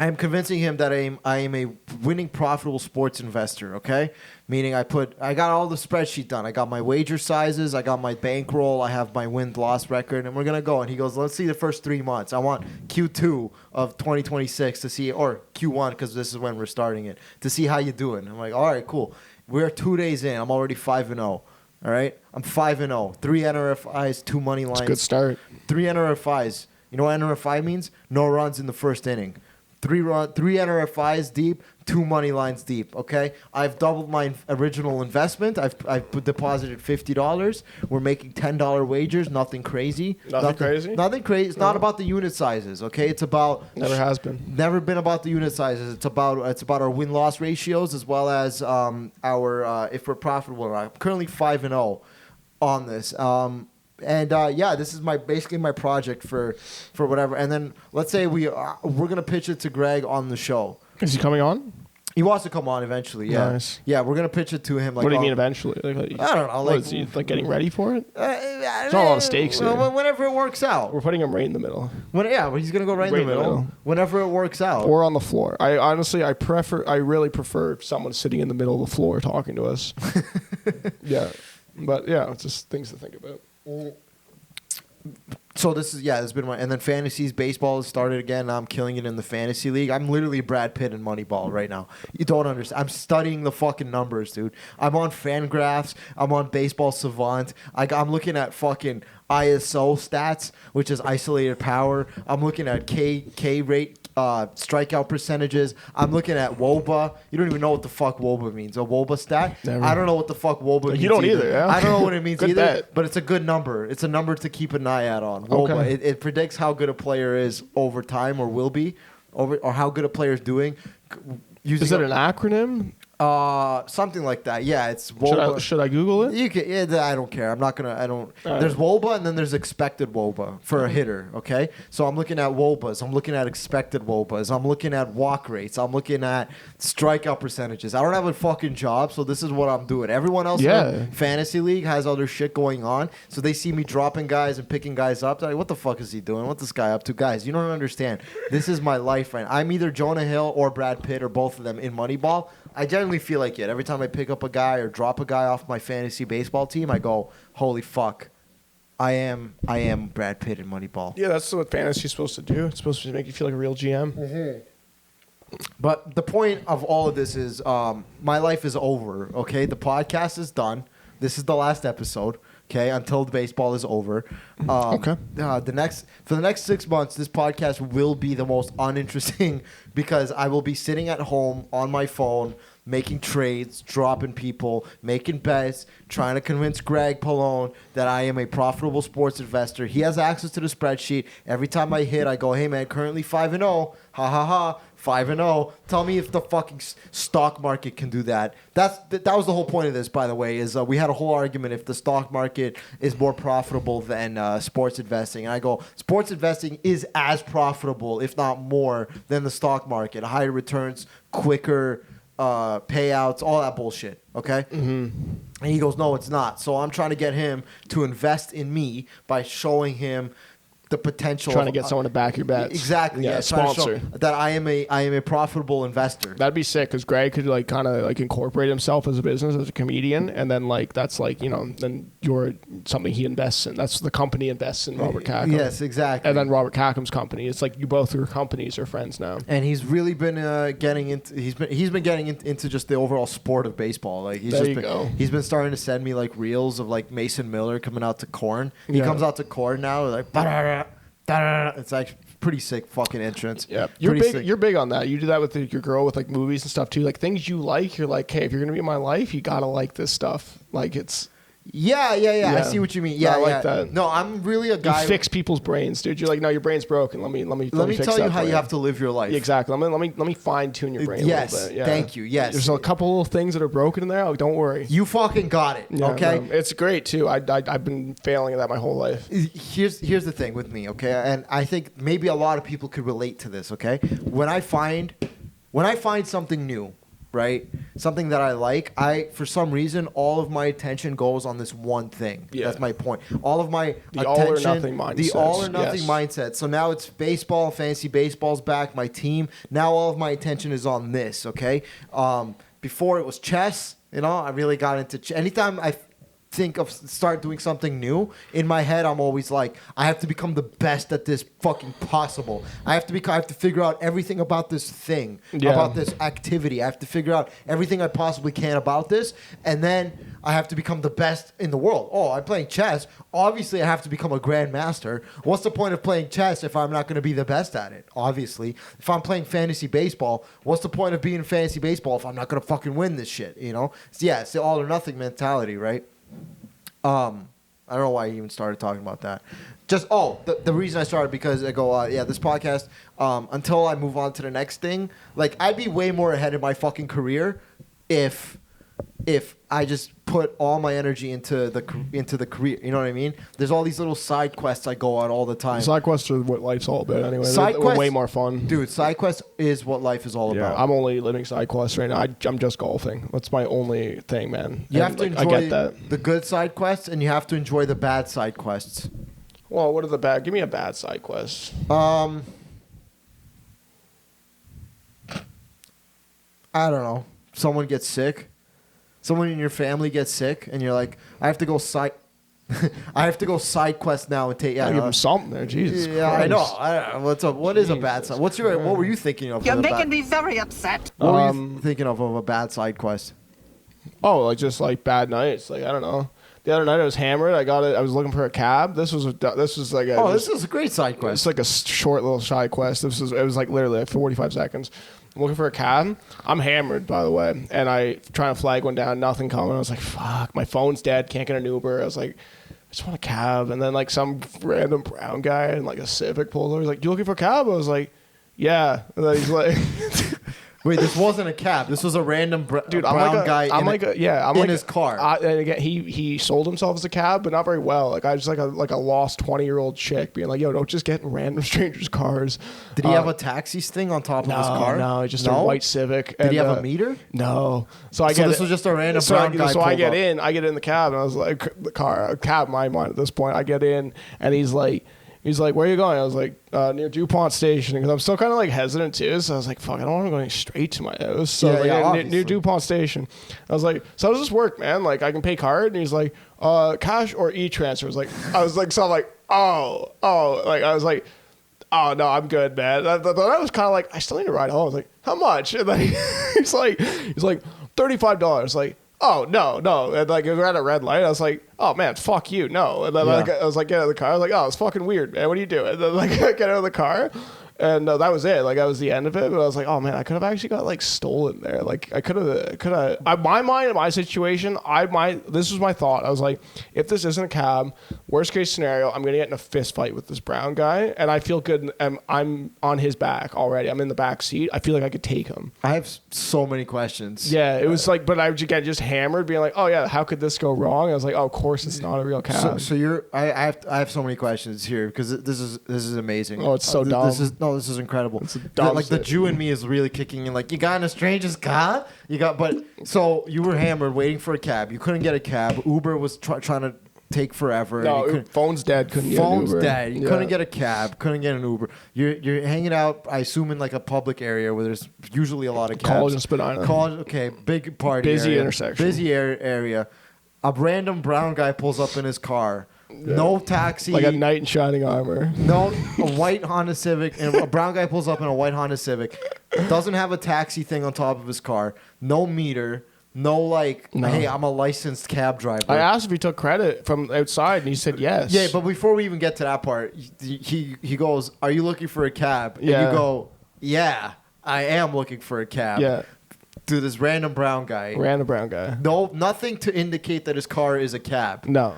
I am convincing him that I am a winning, profitable sports investor. Okay, meaning I got all the spreadsheet done. I got my wager sizes. I got my bankroll. I have my win-loss record, and we're gonna go. And he goes, "Let's see the first 3 months. I want Q2 of 2026 to see, or Q1 because this is when we're starting it, to see how you doing." I'm like, "All right, cool. We're 2 days in. I'm already 5-0. All right, I'm 5-0. 3 NRFIs, 2 money lines. It's a good start. 3 NRFIs. You know what NRFI means? No runs in the first inning. 3 NRFIs deep, 2 money lines deep. Okay, I've doubled my original investment. I've deposited $50. We're making $10 wagers. Nothing crazy. Nothing crazy? Nothing crazy. It's not about the unit sizes. Okay, it's about Never has been. Never been about the unit sizes. It's about our win loss ratios as well as our if we're profitable or not. I'm currently 5-0 on this. This is basically my project for whatever. And then let's say we're gonna pitch it to Greg on the show. Is he coming on? He wants to come on eventually. Yeah, Nice. Yeah, we're gonna pitch it to him. Like, What do you mean eventually? Like, I don't know. What Like, is he like getting ready for it? There's not a lot of stakes here. Whenever it works out. We're putting him right in the middle, He's gonna go right in the middle. Whenever it works out. or on the floor. I really prefer someone sitting in the middle of the floor talking to us. Yeah, but yeah, it's just things to think about. So this has been and then fantasies, baseball has started again. I'm killing it in the fantasy league. I'm literally Brad Pitt in Moneyball right now. You don't understand. I'm studying the fucking numbers, dude. I'm on Fangraphs. I'm on Baseball Savant. I'm looking at fucking ISO stats, which is isolated power. I'm looking at K rate, strikeout percentages. I'm looking at WOBA. You don't even know what the fuck WOBA means. A WOBA stat? Never. I don't know what the fuck WOBA means. You don't either, yeah? I don't know what it means Good either. bet. But it's a good number. It's a number to keep an eye out on. WOBA. Okay. It predicts how good a player is over time or will be, or how good a player is doing. Is it an acronym? Something like that. Yeah, it's WOBA. Should I Google it? You can. Yeah, I don't care. I'm not gonna. I don't. All There's right. WOBA and then there's expected WOBA for a hitter. Okay, so I'm looking at WOBAs. I'm looking at expected WOBAs. I'm looking at walk rates. I'm looking at strikeout percentages. I don't have a fucking job, so this is what I'm doing. Everyone else in the fantasy league has other shit going on, so they see me dropping guys and picking guys up. They're like, what the fuck is he doing? What's this guy up to? Guys, you don't understand. This is my life, right? I'm either Jonah Hill or Brad Pitt or both of them in Moneyball. I genuinely feel like it. Every time I pick up a guy or drop a guy off my fantasy baseball team, I go, holy fuck. I am Brad Pitt in Moneyball. Yeah, that's what fantasy's supposed to do. It's supposed to make you feel like a real GM. Mm-hmm. But the point of all of this is my life is over, okay? The podcast is done. This is the last episode, okay, until the baseball is over. Okay. For the next 6 months, this podcast will be the most uninteresting because I will be sitting at home on my phone, making trades, dropping people, making bets, trying to convince Greg Pallone that I am a profitable sports investor. He has access to the spreadsheet. Every time I hit, I go, hey, man, currently 5-0. Ha, ha, ha. 5-0. Tell me if the fucking stock market can do that. That was the whole point of this, by the way, is we had a whole argument if the stock market is more profitable than sports investing. And I go, sports investing is as profitable, if not more, than the stock market. Higher returns, quicker payouts, all that bullshit. Okay? Mm-hmm. And he goes, no, it's not. So I'm trying to get him to invest in me by showing him the potential Trying to get someone to back your bets. Exactly. Yeah, trying to show sponsor. that I am a profitable investor. That'd be sick because Greg could like kind of like incorporate himself as a business as a comedian, and then like that's like then you're something he invests in. That's the company invests in Robert Khakham. Yes, exactly. And then Robert Kackham's company. It's like you both your companies are friends now. And he's really been getting into he's been getting into just the overall sport of baseball. Like he's been starting to send me like reels of like Mason Miller coming out to Corn. He comes out to Corn now like it's like pretty sick fucking entrance. Yeah, you're big on that. You do that with your girl with like movies and stuff too. Like things you like, you're like, hey, if you're gonna be in my life, you gotta like this stuff. Like it's. Yeah. I see what you mean. Yeah, I like that. No, I'm really a guy. You fix people's brains, dude. You're like, no, your brain's broken. Let me fix tell you that how brain. you have to live your life. Yeah, exactly. Let me fine tune your brain. Yes, a little bit. Yeah. thank you. Yes, there's a couple little things that are broken in there. Oh, don't worry. You fucking got it. Yeah, okay, no, it's great too. I've been failing at that my whole life. Here's the thing with me, okay, and I think maybe a lot of people could relate to this. Okay, when I find something new. Right, something that I like. For some reason, all of my attention goes on this one thing. Yeah. That's my point. All of my the attention, all or nothing mindset. The all or nothing mindset. So now it's baseball. Fantasy baseball's back. My team. Now all of my attention is on this. Okay. Before it was chess. I really got into anytime I start doing something new in my head. I'm always like, I have to become the best at this fucking possible. I have to figure out everything about this thing, about this activity. I have to figure out everything I possibly can about this, and then I have to become the best in the world. Oh, I'm playing chess. Obviously, I have to become a grandmaster. What's the point of playing chess if I'm not going to be the best at it? Obviously, if I'm playing fantasy baseball, what's the point of being in fantasy baseball if I'm not going to fucking win this shit? It's the all or nothing mentality, right? I don't know why I even started talking about that. The reason I started because I go, this podcast, until I move on to the next thing, like I'd be way more ahead in my fucking career if I just put all my energy into the career. You know what I mean? There's all these little side quests I go on all the time. Side quests are what life's all about anyway. Side They're quests, way more fun. Dude, side quests is what life is all about. I'm only living side quests right now. I'm just golfing. That's my only thing, man. You have to enjoy I get that. the good side quests, and you have to enjoy the bad side quests. Well, what are the bad? Give me a bad side quest. I don't know. Someone gets sick. Someone in your family gets sick, and you're like, I have to go side quest now and take. Yeah, give him something there, Jesus. Yeah, Christ. I know. What's up? What is a bad side? What were you thinking of? You're making me very upset. What were you thinking of a bad side quest? Oh, like just like bad nights. Like I don't know. The other night I was hammered. I was looking for a cab. This was like a. This is a great side quest. It's like a short little side quest. It was like literally like 45 seconds. I'm looking for a cab. I'm hammered, by the way, and I trying to flag one down. Nothing coming. I was like, "Fuck, my phone's dead. Can't get an Uber." I was like, "I just want a cab." And then like some random brown guy in like a Civic pulled over. He's like, "You looking for a cab?" I was like, "Yeah." And then he's like. Wait, this wasn't a cab. This was a random brown guy in his car. And again, he sold himself as a cab, but not very well. Like I was like a lost 20-year-old chick being like, "Yo, don't just get in random strangers' cars." Did he have a taxi thing on top of his car? No, just a white Civic. Did he have a meter? No. So this was just a random brown guy. So I get in the cab, and I was like, a cab in my mind at this point. I get in, and he's like, "Where are you going?" I was like, "Near DuPont Station," because I'm still kind of like hesitant too. So I was like, "Fuck, I don't want to go straight to my house." So near DuPont Station. I was like, "So how does this work, man? Like, I can pay card?" And he's like, "Cash or e-transfer?" I was like, "Oh," like I was like, "Oh no, I'm good, man." I was kind of like, I still need to ride home. I was like, "How much?" And then he's like, $35. Like. Oh, no. And like, we were at a red light. I was like, oh, man, fuck you. No. And then like, I was like, get out of the car. I was like, oh, it's fucking weird, man. What are you doing? And then like, I get out of the car. And that was it. Like, that was the end of it. But I was like, oh, man, I could have actually got, like, stolen there. Like, I could have. My mind, in my situation, this was my thought. I was like, if this isn't a cab, worst case scenario, I'm going to get in a fist fight with this brown guy. And I feel good. And I'm on his back already. I'm in the back seat. I feel like I could take him. I have so many questions. Yeah, it was like, but I would get just hammered, being like, oh, yeah, how could this go wrong? I was like, oh, of course it's not a real cab. So I have so many questions here because this is amazing. Oh, it's so dumb. This is incredible. The Jew in me is really kicking in. Like, you got in a stranger's car? So you were hammered waiting for a cab. You couldn't get a cab. Uber was trying to take forever. No, and you phone's dead. Couldn't get an phone's Uber. dead. You Yeah. couldn't get a cab. Couldn't get an Uber. You're hanging out. I assume in like a public area where there's usually a lot of cabs. College and Spadina. College. Okay, big party. Busy area, intersection. Busy area. A random brown guy pulls up in his car. Yeah. No taxi. Like a knight in shining armor. No, a white Honda Civic, and a brown guy pulls up in a white Honda Civic. Doesn't have a taxi thing on top of his car. No meter. No, like, No. hey, I'm a licensed cab driver. I asked if he took credit from outside, and he said yes. Yeah, but before we even get to that part, he goes, "Are you looking for a cab?" Yeah. And you go, "Yeah, I am looking for a cab." Yeah. To this random brown guy. Random brown guy. No, nothing to indicate that his car is a cab. No.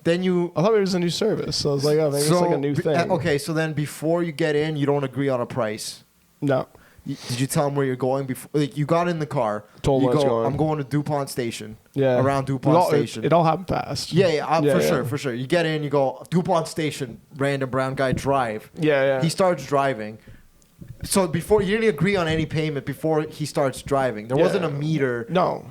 Then you. I thought it was a new service, so I was like, oh, maybe it's like a new thing. Okay, so then before you get in, you don't agree on a price. No. Did you tell him where you're going before? Like, you got in the car. Told you him where it's going. I'm going to DuPont Station. Yeah. Around DuPont Station. It all happened fast. Yeah, Yeah, for sure. You get in, you go DuPont Station. Random brown guy drive. Yeah. He starts driving. So before you didn't agree on any payment before he starts driving. There wasn't a meter. No.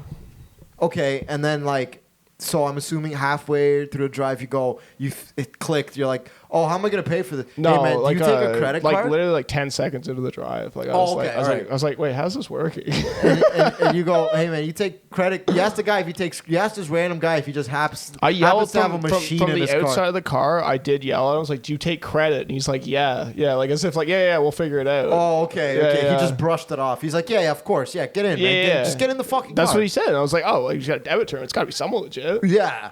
Okay, and then like, so I'm assuming halfway through the drive you go, it clicked. You're like, oh, how am I gonna pay for this? No, hey man, like do you take a credit like card? literally like 10 seconds into the drive. Like I Oh, was okay, like, I was, all like right. I was like, wait, how's this working? and you go, hey man, you take credit. You ask the guy if he takes. You ask this random guy if he just happens. I yelled to have a from machine in the his outside car. of the car. I did yell. I was like, "Do you take credit?" And he's like, "Yeah, like as if like, yeah, we'll figure it out." Oh, okay. Yeah. He just brushed it off. He's like, yeah, of course, yeah, get in, man. Yeah. Just get in the fucking That's car. what he said. And I was like, "Oh, like, he's got a debit term. It's got to be somewhat legit." Yeah.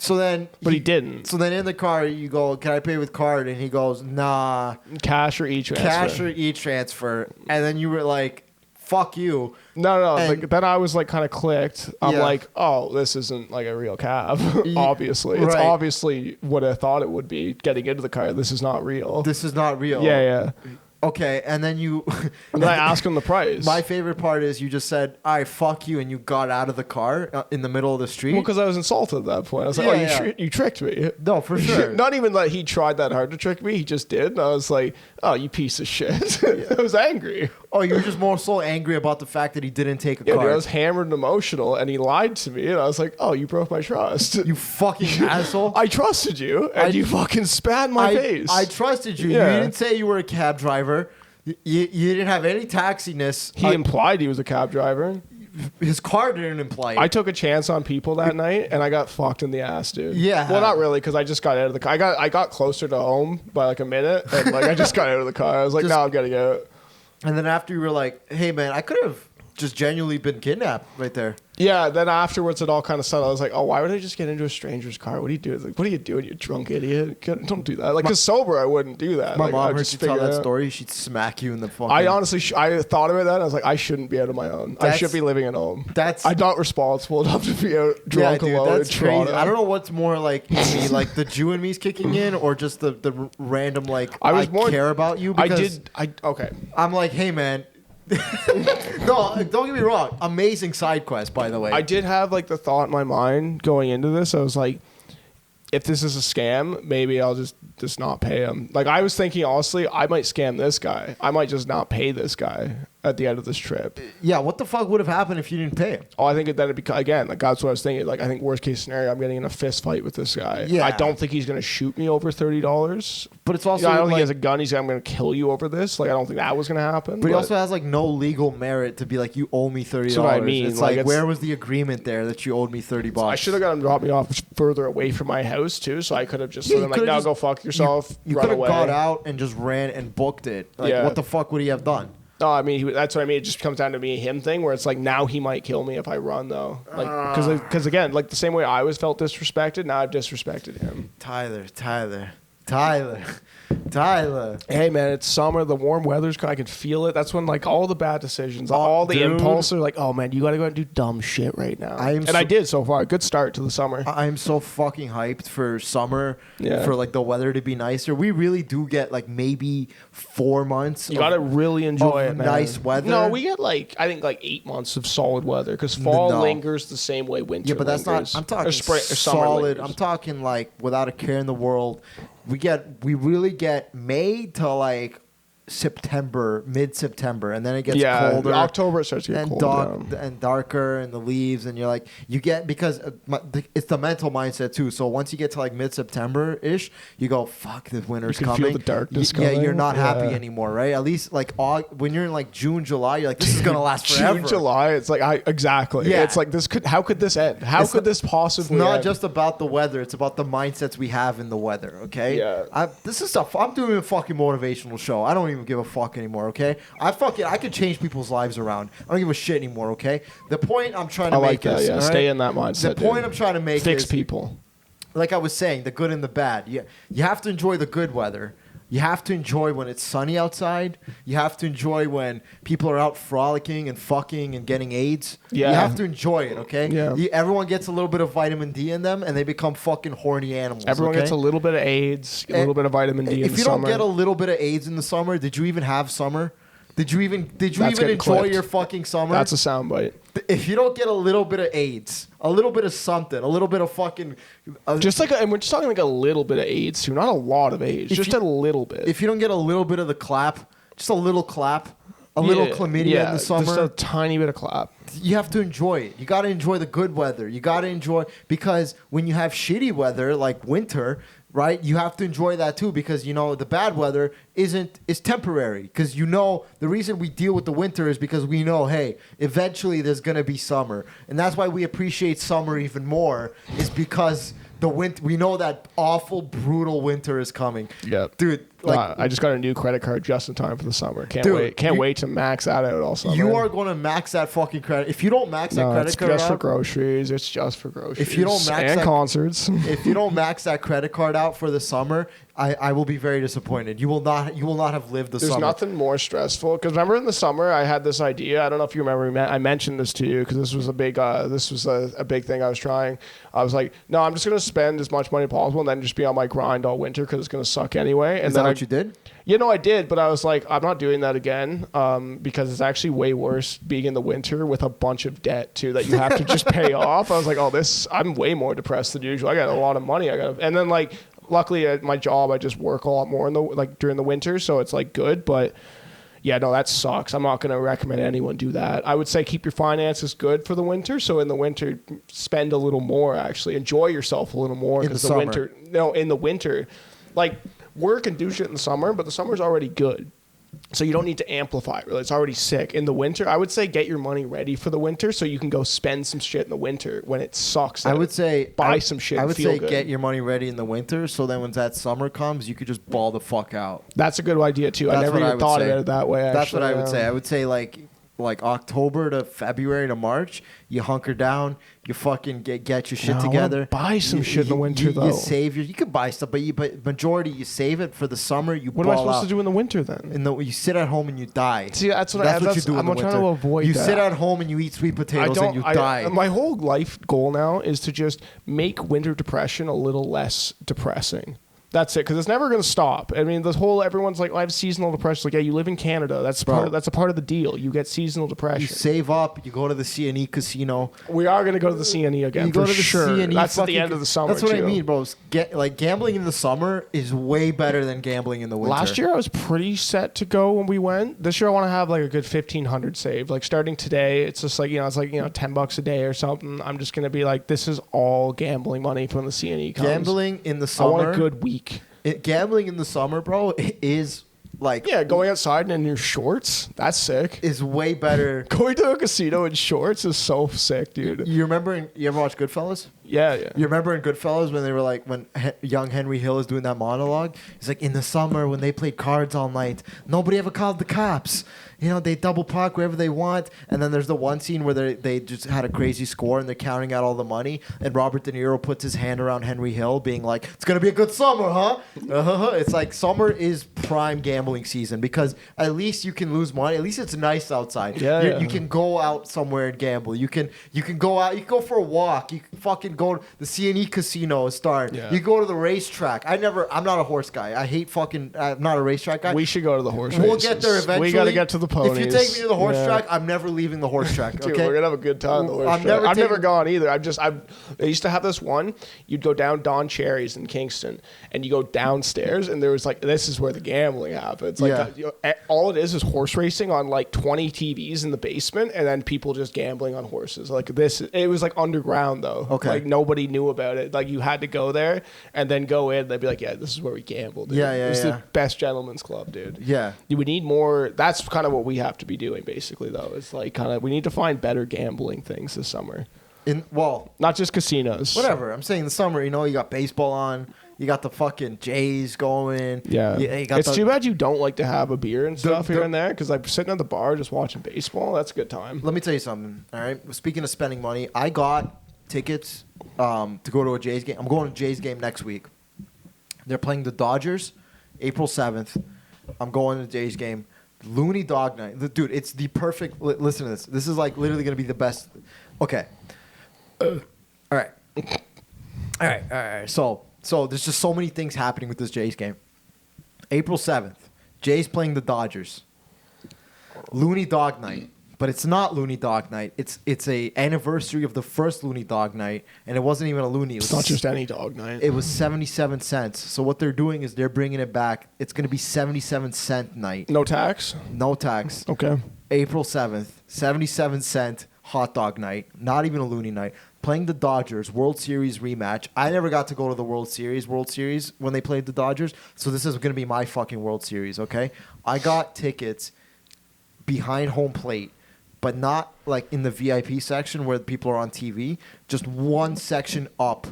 So then, But he didn't. So then in the car, you go, can I pay with card? And he goes, nah, Cash or e-transfer. cash or e-transfer. And then you were like, fuck you. No. And- Like, then I was like kind of clicked. I'm Yeah. like, oh, this isn't like a real cab. Obviously, it's right. obviously what I thought it would be. Getting into the car, this is not real. This is not real. Yeah. Okay, and then you... And then I asked him the price. My favorite part is you just said, all right, fuck you, and you got out of the car in the middle of the street. Well, because I was insulted at that point. I was like, Yeah, oh, yeah. you tricked me. No, for sure. Not even that he tried that hard to trick me. He just did. And I was like, oh, you piece of shit. I was angry. Oh, you were just more so angry about the fact that he didn't take a Yeah, dude, card. I was hammered and emotional, and he lied to me. And I was like, oh, you broke my trust. You fucking asshole. I trusted you, and you fucking spat in my face. I trusted you. Yeah. You didn't say you were a cab driver. You didn't have any taxiness. He implied he was a cab driver. His car didn't imply it. I took a chance on people that night, and I got fucked in the ass, dude. Yeah. Well, not really, because I just got out of the car. I got closer to home by like a minute, and like I just got out of the car. I was like, Just- no, I'm getting out. And then after you were like, hey, man, I could have just genuinely been kidnapped right there. Yeah, then afterwards it all kind of settled. I was like, oh, why would I just get into a stranger's car? What are you doing? Like, what are you doing, you drunk idiot? Don't do that. Like, because sober, I wouldn't do that. My Like, mom I'd heard just you tell figure that it out. story. She'd smack you in the fucking... I honestly, I thought about that. And I was like, I shouldn't be out on my own. I That's- should be living at home. that's- I'm not responsible enough to be out drunk yeah, dude, alone that's in crazy. Toronto. I don't know what's more like in me, like the Jew in me's kicking in, or just the random like I care about you. Because Okay. I'm like, hey man. No, don't get me wrong. Amazing side quest, by the way. I did have like the thought in my mind going into this. I was like, if this is a scam, maybe I'll just not pay him. Like I was thinking, honestly, I might scam this guy. I might just not pay this guy at the end of this trip. Yeah, what the fuck would have happened if you didn't pay him? Oh, I think that it'd be again. Like that's what I was thinking. Like I think worst case scenario, I'm getting in a fist fight with this guy. Yeah. I don't think he's gonna shoot me over $30. But it's also I don't think like, he has a gun. He's like, I'm gonna kill you over this. Like I don't think that was gonna happen. but he also has like no legal merit to be like, you owe me $30. That's what I mean. It's Like, like, it's- where was the agreement there that you owed me $30? I should have got him to drop me off further away from my house too, so I could have just Yeah, been you like, could've "No, just- go fuck yourself." You run could have away. got out and just ran and booked it. Like, Yeah. what the fuck would he have done? No, I mean that's what I mean. It just comes down to me and him thing, where it's like now he might kill me if I run though, like because again, like the same way I always felt disrespected, now I've disrespected him. Tyler. Hey man, it's summer. The warm weather's. I can feel it. That's when like all the bad decisions, Oh, all the dude. impulse are like, oh man, you got to go out and do dumb shit right now. I am and so- I did so far. Good start to the summer. I'm so fucking hyped for summer, Yeah. for like the weather to be nicer. We really do get like maybe 4 months. You got to really enjoy of it, man. nice weather. No, we get like I think like 8 months of solid weather because fall No. lingers the same way winter. Yeah, but that's lingers. not. I'm talking Or spring, or summer solid. lingers. I'm talking like without a care in the world. We really get May to like September, mid-September, and then it gets colder. October starts to get cold and darker, and the leaves, and you're like, you get, because it's the mental mindset too. So once you get to like mid-September-ish, you go, fuck, this winter's coming. Feel the darkness coming. Yeah, you're not happy anymore, right? At least like when you're in like June, July, you're like, this is gonna last forever. June, July, it's like exactly. Yeah. It's like how could this end? How could this possibly It's not end? just about the weather, it's about the mindsets we have in the weather, okay? Yeah. This is stuff. I'm doing a fucking motivational show. I don't even give a fuck anymore, okay? I can change people's lives around. I don't give a shit anymore, okay? The point I'm trying to make is, right? Stay in that mindset. The point I'm trying to make fix is people. Like I was saying, the good and the bad. You have to enjoy the good weather. You have to enjoy when it's sunny outside. You have to enjoy when people are out frolicking and fucking and getting AIDS. Yeah. You have to enjoy it, okay? Yeah. Everyone gets a little bit of vitamin D in them, and they become fucking horny animals. Everyone okay? gets a little bit of AIDS, a little bit of vitamin D in the summer. If you don't get a little bit of AIDS in the summer, did you even have summer? Did you even enjoy clipped. your fucking summer? That's a soundbite. If you don't get a little bit of AIDS, a little bit of something, a little bit of fucking... just like, and we're just talking like a little bit of AIDS too, not a lot of AIDS, just a little bit. If you don't get a little bit of the clap, just a little clap, little chlamydia in the summer. Just a tiny bit of clap. You have to enjoy it. You got to enjoy the good weather. You got to enjoy, because when you have shitty weather like winter, right? You have to enjoy that too, because the bad weather is temporary. Because the reason we deal with the winter is because we know, hey, eventually there's gonna be summer, and that's why we appreciate summer even more. Is because the winter, we know that awful, brutal winter is coming. Yeah, dude. I just got a new credit card just in time for the summer. Can't wait to max that out all summer. You are going to max that fucking credit. If you don't max that credit card it's just out, for groceries. It's just for groceries. If you don't max and concerts. If you don't max that credit card out for the summer, I will be very disappointed. You will not have lived the summer. There's nothing more stressful, because remember in the summer I had this idea. I don't know if you remember. I mentioned this to you because this was a big thing I was trying. I was like, no, I'm just gonna spend as much money as possible and then just be on my grind all winter because it's gonna suck anyway. And Is that what you did? I did, but I was like, I'm not doing that again because it's actually way worse being in the winter with a bunch of debt too that you have to just pay off. I was like, I'm way more depressed than usual. I got a lot of money. And then like, luckily at my job, I just work a lot more during the winter, so it's like good. But yeah, no, that sucks. I'm not going to recommend anyone do that. I would say keep your finances good for the winter. So in the winter, spend a little more. Actually, enjoy yourself a little more because the winter. No, in the winter, like. Work and do shit in the summer, but the summer's already good. So you don't need to amplify it, really. It's already sick. In the winter, I would say get your money ready for the winter so you can go spend some shit in the winter when it sucks. I would say buy some shit. I would say good. Get your money ready in the winter so then when that summer comes, you could just ball the fuck out. That's a good idea too. I never even thought of it that way. That's what I would say. I would say like October to February to March, you hunker down, you fucking get your shit together. Buy some shit in the winter though. You save you could buy stuff, but majority you save it for the summer. What am I supposed to do in the winter then? You sit at home and you die. See, that's what you do. I'm trying to avoid. You sit at home and you eat sweet potatoes and you die. My whole life goal now is to just make winter depression a little less depressing. That's it, because it's never going to stop. I mean, everyone's like, I have seasonal depression. Like, yeah, you live in Canada. That's a part of the deal. You get seasonal depression. You save up. You go to the CNE casino. We are going to go to the CNE again, you go to the sure. CNE that's at the end of the summer, That's what I mean, bro. Gambling in the summer is way better than gambling in the winter. Last year, I was pretty set to go when we went. This year, I want to have like a good 1,500 saved. Like, starting today, it's just like, it's like, $10 a day or something. I'm just going to be like, this is all gambling money from the CNE comes. Gambling in the summer. I want a good week. Gambling in the summer, bro, is like... Yeah, going outside and in your shorts, that's sick. Is way better. Going to a casino in shorts is so sick, dude. You ever watch Goodfellas? Yeah. You remember in Goodfellas when they were like, when young Henry Hill is doing that monologue? He's like, in the summer when they played cards all night, nobody ever called the cops. They double park wherever they want. And then there's the one scene where they just had a crazy score and they're counting out all the money. And Robert De Niro puts his hand around Henry Hill being like, it's going to be a good summer, huh? It's like summer is prime gambling season because at least you can lose money. At least it's nice outside. Yeah. You can go out somewhere and gamble. You can go out. You can go for a walk. You can fucking go to the CNE casino start. Yeah. You go to the racetrack. I'm not a horse guy. I'm not a racetrack guy. We should go to the horse We'll races. get there eventually. We got to get to the ponies. If you take me to the horse track, I'm never leaving the horse track. Okay, Dude, we're gonna have a good time. On the horse track. I've never gone either. I used to have this one. You'd go down Don Cherry's in Kingston, and you go downstairs, and there was like, this is where the gambling happens. Like, all it is horse racing on like 20 TVs in the basement, and then people just gambling on horses. Like this, it was like underground though. Okay, like nobody knew about it. Like you had to go there and then go in. They'd be like, yeah, this is where we gamble. Dude. It's the best gentleman's club, dude. Yeah, we need more. That's kind of what we have to be doing, basically. Though it's like we need to find better gambling things this summer. Not just casinos. Whatever. I'm saying the summer. You got baseball on. You got the fucking Jays going. Yeah. It's too bad you don't like to have a beer and stuff here and there, because like sitting at the bar just watching baseball, that's a good time. Let me tell you something. All right. Speaking of spending money, I got tickets to go to a Jays game. I'm going to a Jays game next week. They're playing the Dodgers, April 7th. I'm going to the Jays game. Looney Dog Night. Dude, it's the perfect. Listen to this. This is like literally going to be the best. Okay. All right. All right. So there's just so many things happening with this Jays game. April 7th, Jays playing the Dodgers. Looney Dog Night. But it's not Looney Dog Night. It's a anniversary of the first Looney Dog Night, and it wasn't even a Looney. It's not just any dog night. It was 77 cents. So what they're doing is they're bringing it back. It's going to be 77-cent night. No tax? No tax. Okay. April 7th, 77-cent hot dog night. Not even a Looney night. Playing the Dodgers, World Series rematch. I never got to go to the World Series when they played the Dodgers. So this is going to be my fucking World Series, okay? I got tickets behind home plate, but not like in the VIP section where people are on TV. Just one section up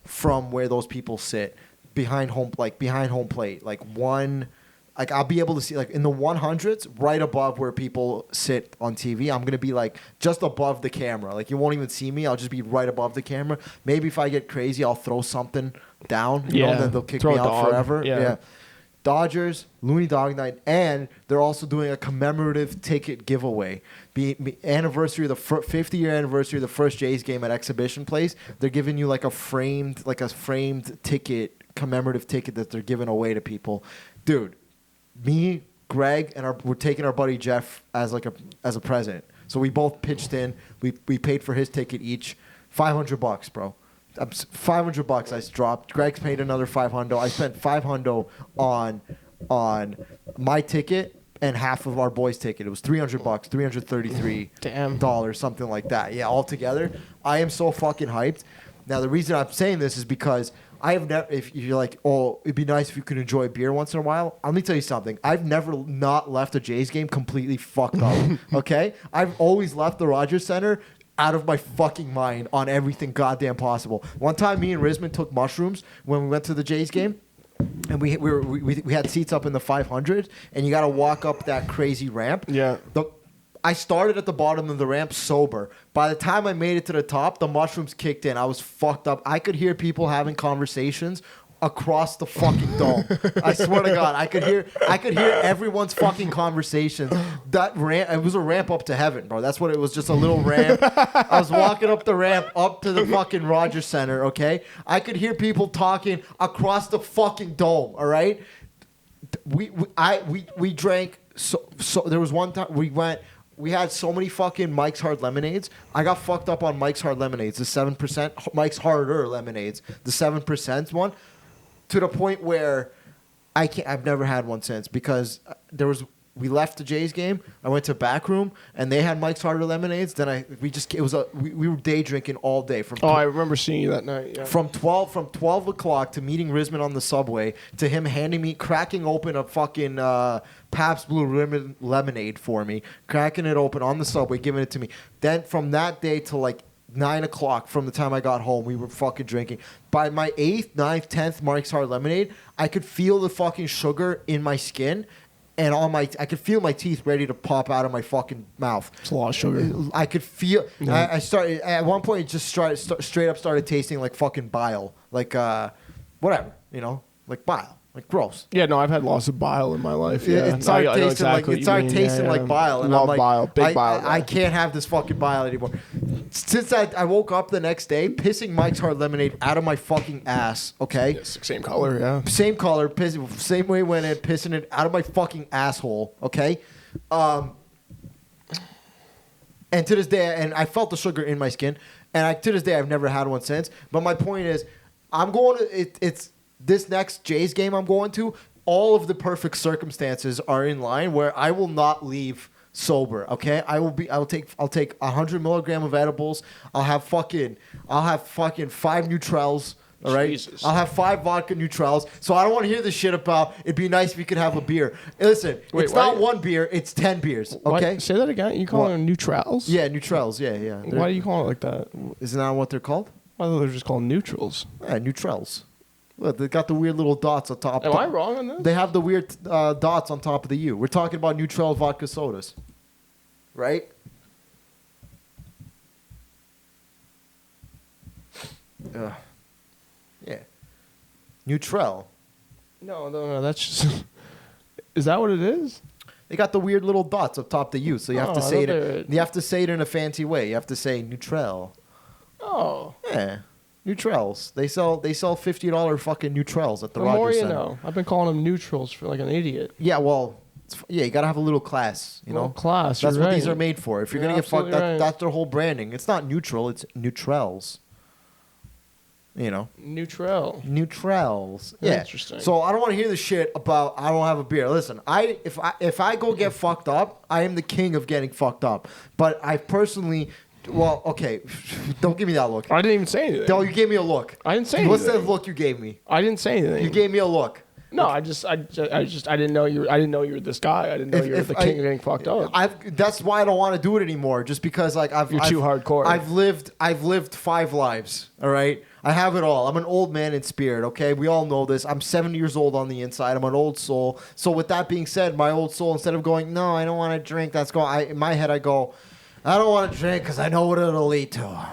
from where those people sit behind home plate. Like one... Like, I'll be able to see, like, in the 100s, right above where people sit on TV. I'm going to be, like, just above the camera. Like, you won't even see me. I'll just be right above the camera. Maybe if I get crazy, I'll throw something down. Then they'll kick me out forever. Yeah. Dodgers, Looney Dog Night, and they're also doing a commemorative ticket giveaway. Anniversary of the 50-year anniversary of the first Jays game at Exhibition Place. They're giving you, like, a framed ticket, commemorative ticket that they're giving away to people. Dude. Me, Greg, and we're taking our buddy Jeff as a present. So we both pitched in. We paid for his ticket each, $500, bro. $500 I dropped. Greg's paid another $500. I spent $500 on my ticket and half of our boys' ticket. It was $300, $333 something like that. Yeah, all together. I am so fucking hyped. Now the reason I'm saying this is because I have never. If you're like, oh, it'd be nice if you could enjoy beer once in a while. Let me tell you something. I've never not left a Jays game completely fucked up. Okay, I've always left the Rogers Center out of my fucking mind on everything goddamn possible. One time, me and Risman took mushrooms when we went to the Jays game. And we had seats up in the 500, and you got to walk up that crazy ramp. Yeah. I started at the bottom of the ramp sober. By the time I made it to the top, the mushrooms kicked in. I was fucked up. I could hear people having conversations across the fucking dome. I swear to God, I could hear everyone's fucking conversations. That ramp, it was a ramp up to heaven, bro. That's what it was, just a little ramp. I was walking up the ramp up to the fucking Rogers Center, okay? I could hear people talking across the fucking dome, all right? We drank so there was one time we had so many fucking Mike's Hard Lemonades. I got fucked up on Mike's Hard Lemonades, the 7%, Mike's Harder Lemonades, the 7% one, to the point where I've never had one since, because we left the Jays game. I went to back room and they had Mike's Harder Lemonades. Then we were day drinking all day I remember seeing you that night. Yeah. From 12 o'clock to meeting Risman on the subway to him cracking open a fucking Pabst Blue Lemonade for me, cracking it open on the subway, giving it to me. Then from that day till like 9 o'clock, from the time I got home, we were fucking drinking. By my 8th, 9th, 10th Mike's Hard Lemonade, I could feel the fucking sugar in my skin. And I could feel my teeth ready to pop out of my fucking mouth. It's a lot of sugar. I could feel. Yeah. I started at one point. It just straight up started tasting like fucking bile, like whatever, like bile, like gross. Yeah, no, I've had lots of bile in my life. Yeah, it started tasting like bile, and love I'm like, bile, big bile. I can't have this fucking bile anymore. Since I woke up the next day, pissing Mike's Hard Lemonade out of my fucking ass. Okay, yes, same color, yeah, same color, same way went in, pissing it out of my fucking asshole. Okay, And to this day, and I felt the sugar in my skin, and to this day, I've never had one since. But my point is, I'm going to, it's this next Jays game I'm going to, all of the perfect circumstances are in line where I will not leave sober. Okay, I'll take 100 milligram of edibles. I'll have fucking 5 Neutrals. All right, Jesus. I'll have 5 vodka Neutrals. So I don't want to hear this shit about it'd be nice if you could have a beer. Listen, Wait, it's not why- one beer, it's 10 beers. Why- Okay, say that again. You call What? them neutrals? yeah, Neutrals. Yeah. Why do you call it like that? Isn't that what they're called? I thought they're just called neutrals. Yeah, Neutrals. Look, they got the weird little dots on top. Am I wrong on this? They have the weird dots on top of the U. We're talking about Neutral vodka sodas, right? Yeah. Neutral. No. That's just. Is that what it is? They got the weird little dots up top of the U, so you have Oh, to I say thought it. You have to say it in a fancy way. You have to say Neutral. Oh. Yeah. Neutrals. They sell $50 fucking Neutrals at the The more Rogers you Center. know. I've been calling them neutrals for like an idiot. Yeah, well, you gotta have a little class, you Little know. class, That's you're what these right. are made for. If you're You're gonna get fucked, absolutely right. that's their whole branding. It's not neutral. It's Neutrals. You know, Neutral. Neutrals. Yeah. Interesting. So I don't want to hear the shit about I don't have a beer. Listen, if I go get fucked up, I am the king of getting fucked up. But I personally, well, okay, don't give me that look. I didn't even say anything. No, you gave me a look. I didn't say What's that anything. look you gave me? I didn't say anything. You gave me a look. No, I didn't know you. I didn't know you were this guy. I didn't know you were the king of getting fucked up. That's why I don't want to do it anymore. Just because like You're too hardcore. I've lived 5 lives. All right, I have it all. I'm an old man in spirit. Okay, we all know this. I'm 70 years old on the inside. I'm an old soul. So with that being said, my old soul, instead of going, no, I don't want to drink. That's going. In my head, I go, I don't want to drink because I know what it'll lead to.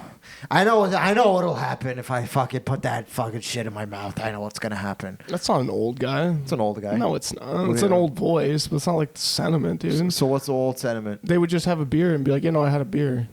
I know what'll happen if I fucking put that fucking shit in my mouth. I know what's gonna happen. That's not an old guy. It's an old guy. No, it's not. It's an old voice, but it's not like the sentiment, dude. So what's the old sentiment? They would just have a beer and be like, I had a beer.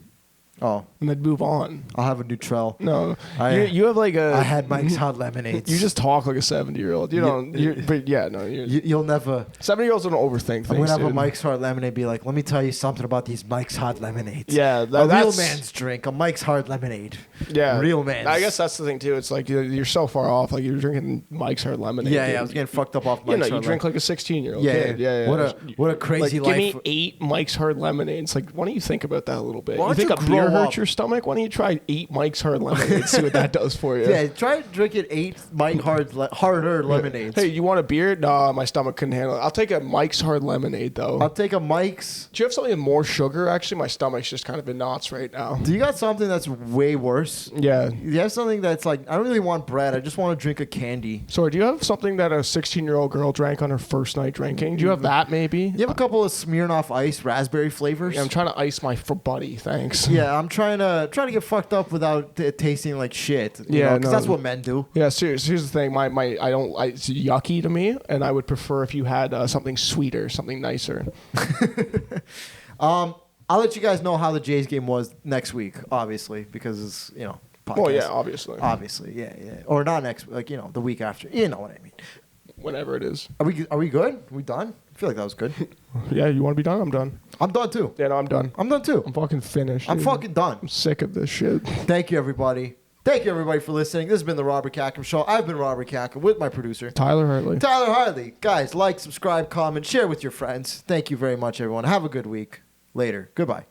Oh, And they'd move on. I'll have a Neutrel. No. I- you have like a... I had Mike's Hot Lemonades. You just talk like a 70-year-old. You don't... But yeah, no. You'll never. 70-year-olds don't overthink things, I'm gonna have a dude. Mike's Hard Lemonade. Be like, let me tell you something about these Mike's Hot Lemonades. Yeah, a real that's- man's drink. A Mike's Hard Lemonade. Yeah. real man's. I guess that's the thing, too. It's like you're so far off. Like, you're drinking Mike's Hard Lemonade. Yeah, dude. I was getting fucked up off Mike's You know, Hard you drink Lemonade. like a 16-year-old Yeah, kid. yeah. Yeah. What a crazy like, life. Give me 8 Mike's Hard Lemonades. Like, why don't you think about that a little bit? Why You don't think you a beer grow hurts up? your stomach? Why don't you try 8 Mike's Hard Lemonades? See what that does for you. Yeah, try drinking 8 Mike harder lemonades. Hey, you want a beer? Nah, my stomach couldn't handle it. I'll take a Mike's Hard Lemonade, though. I'll take a Mike's. Do you have something with more sugar? Actually, my stomach's just kind of in knots right now. Do you got something that's way worse? Yeah. You have something that's like, I don't really want bread. I just want to drink a candy. Sorry, do you have something that a 16-year-old girl drank on her first night drinking? Do you have that, maybe? You have a couple of Smirnoff Ice raspberry flavors? Yeah, I'm trying to ice my buddy, thanks. Yeah, I'm trying to get fucked up without tasting like shit. Yeah, because no. that's what men do. Yeah, seriously, here's the thing. It's yucky to me, and I would prefer if you had something sweeter, something nicer. I'll let you guys know how the Jays game was next week, obviously, because it's podcast. Well, yeah, obviously. Obviously, yeah, or not next, like the week after. You know what I mean? Whenever it is. Are we good? Are we done? I feel like that was good. Yeah, you want to be done? I'm done. I'm done too. Yeah, no, I'm done. I'm done too. I'm fucking finished. I'm dude. fucking done. I'm sick of this shit. Thank you, everybody. Thank you, everybody, for listening. This has been the Robert Khakham Show. I've been Robert Khakham with my producer, Tyler Hartley. Tyler Hartley. Guys, like, subscribe, comment, share with your friends. Thank you very much, everyone. Have a good week. Later. Goodbye.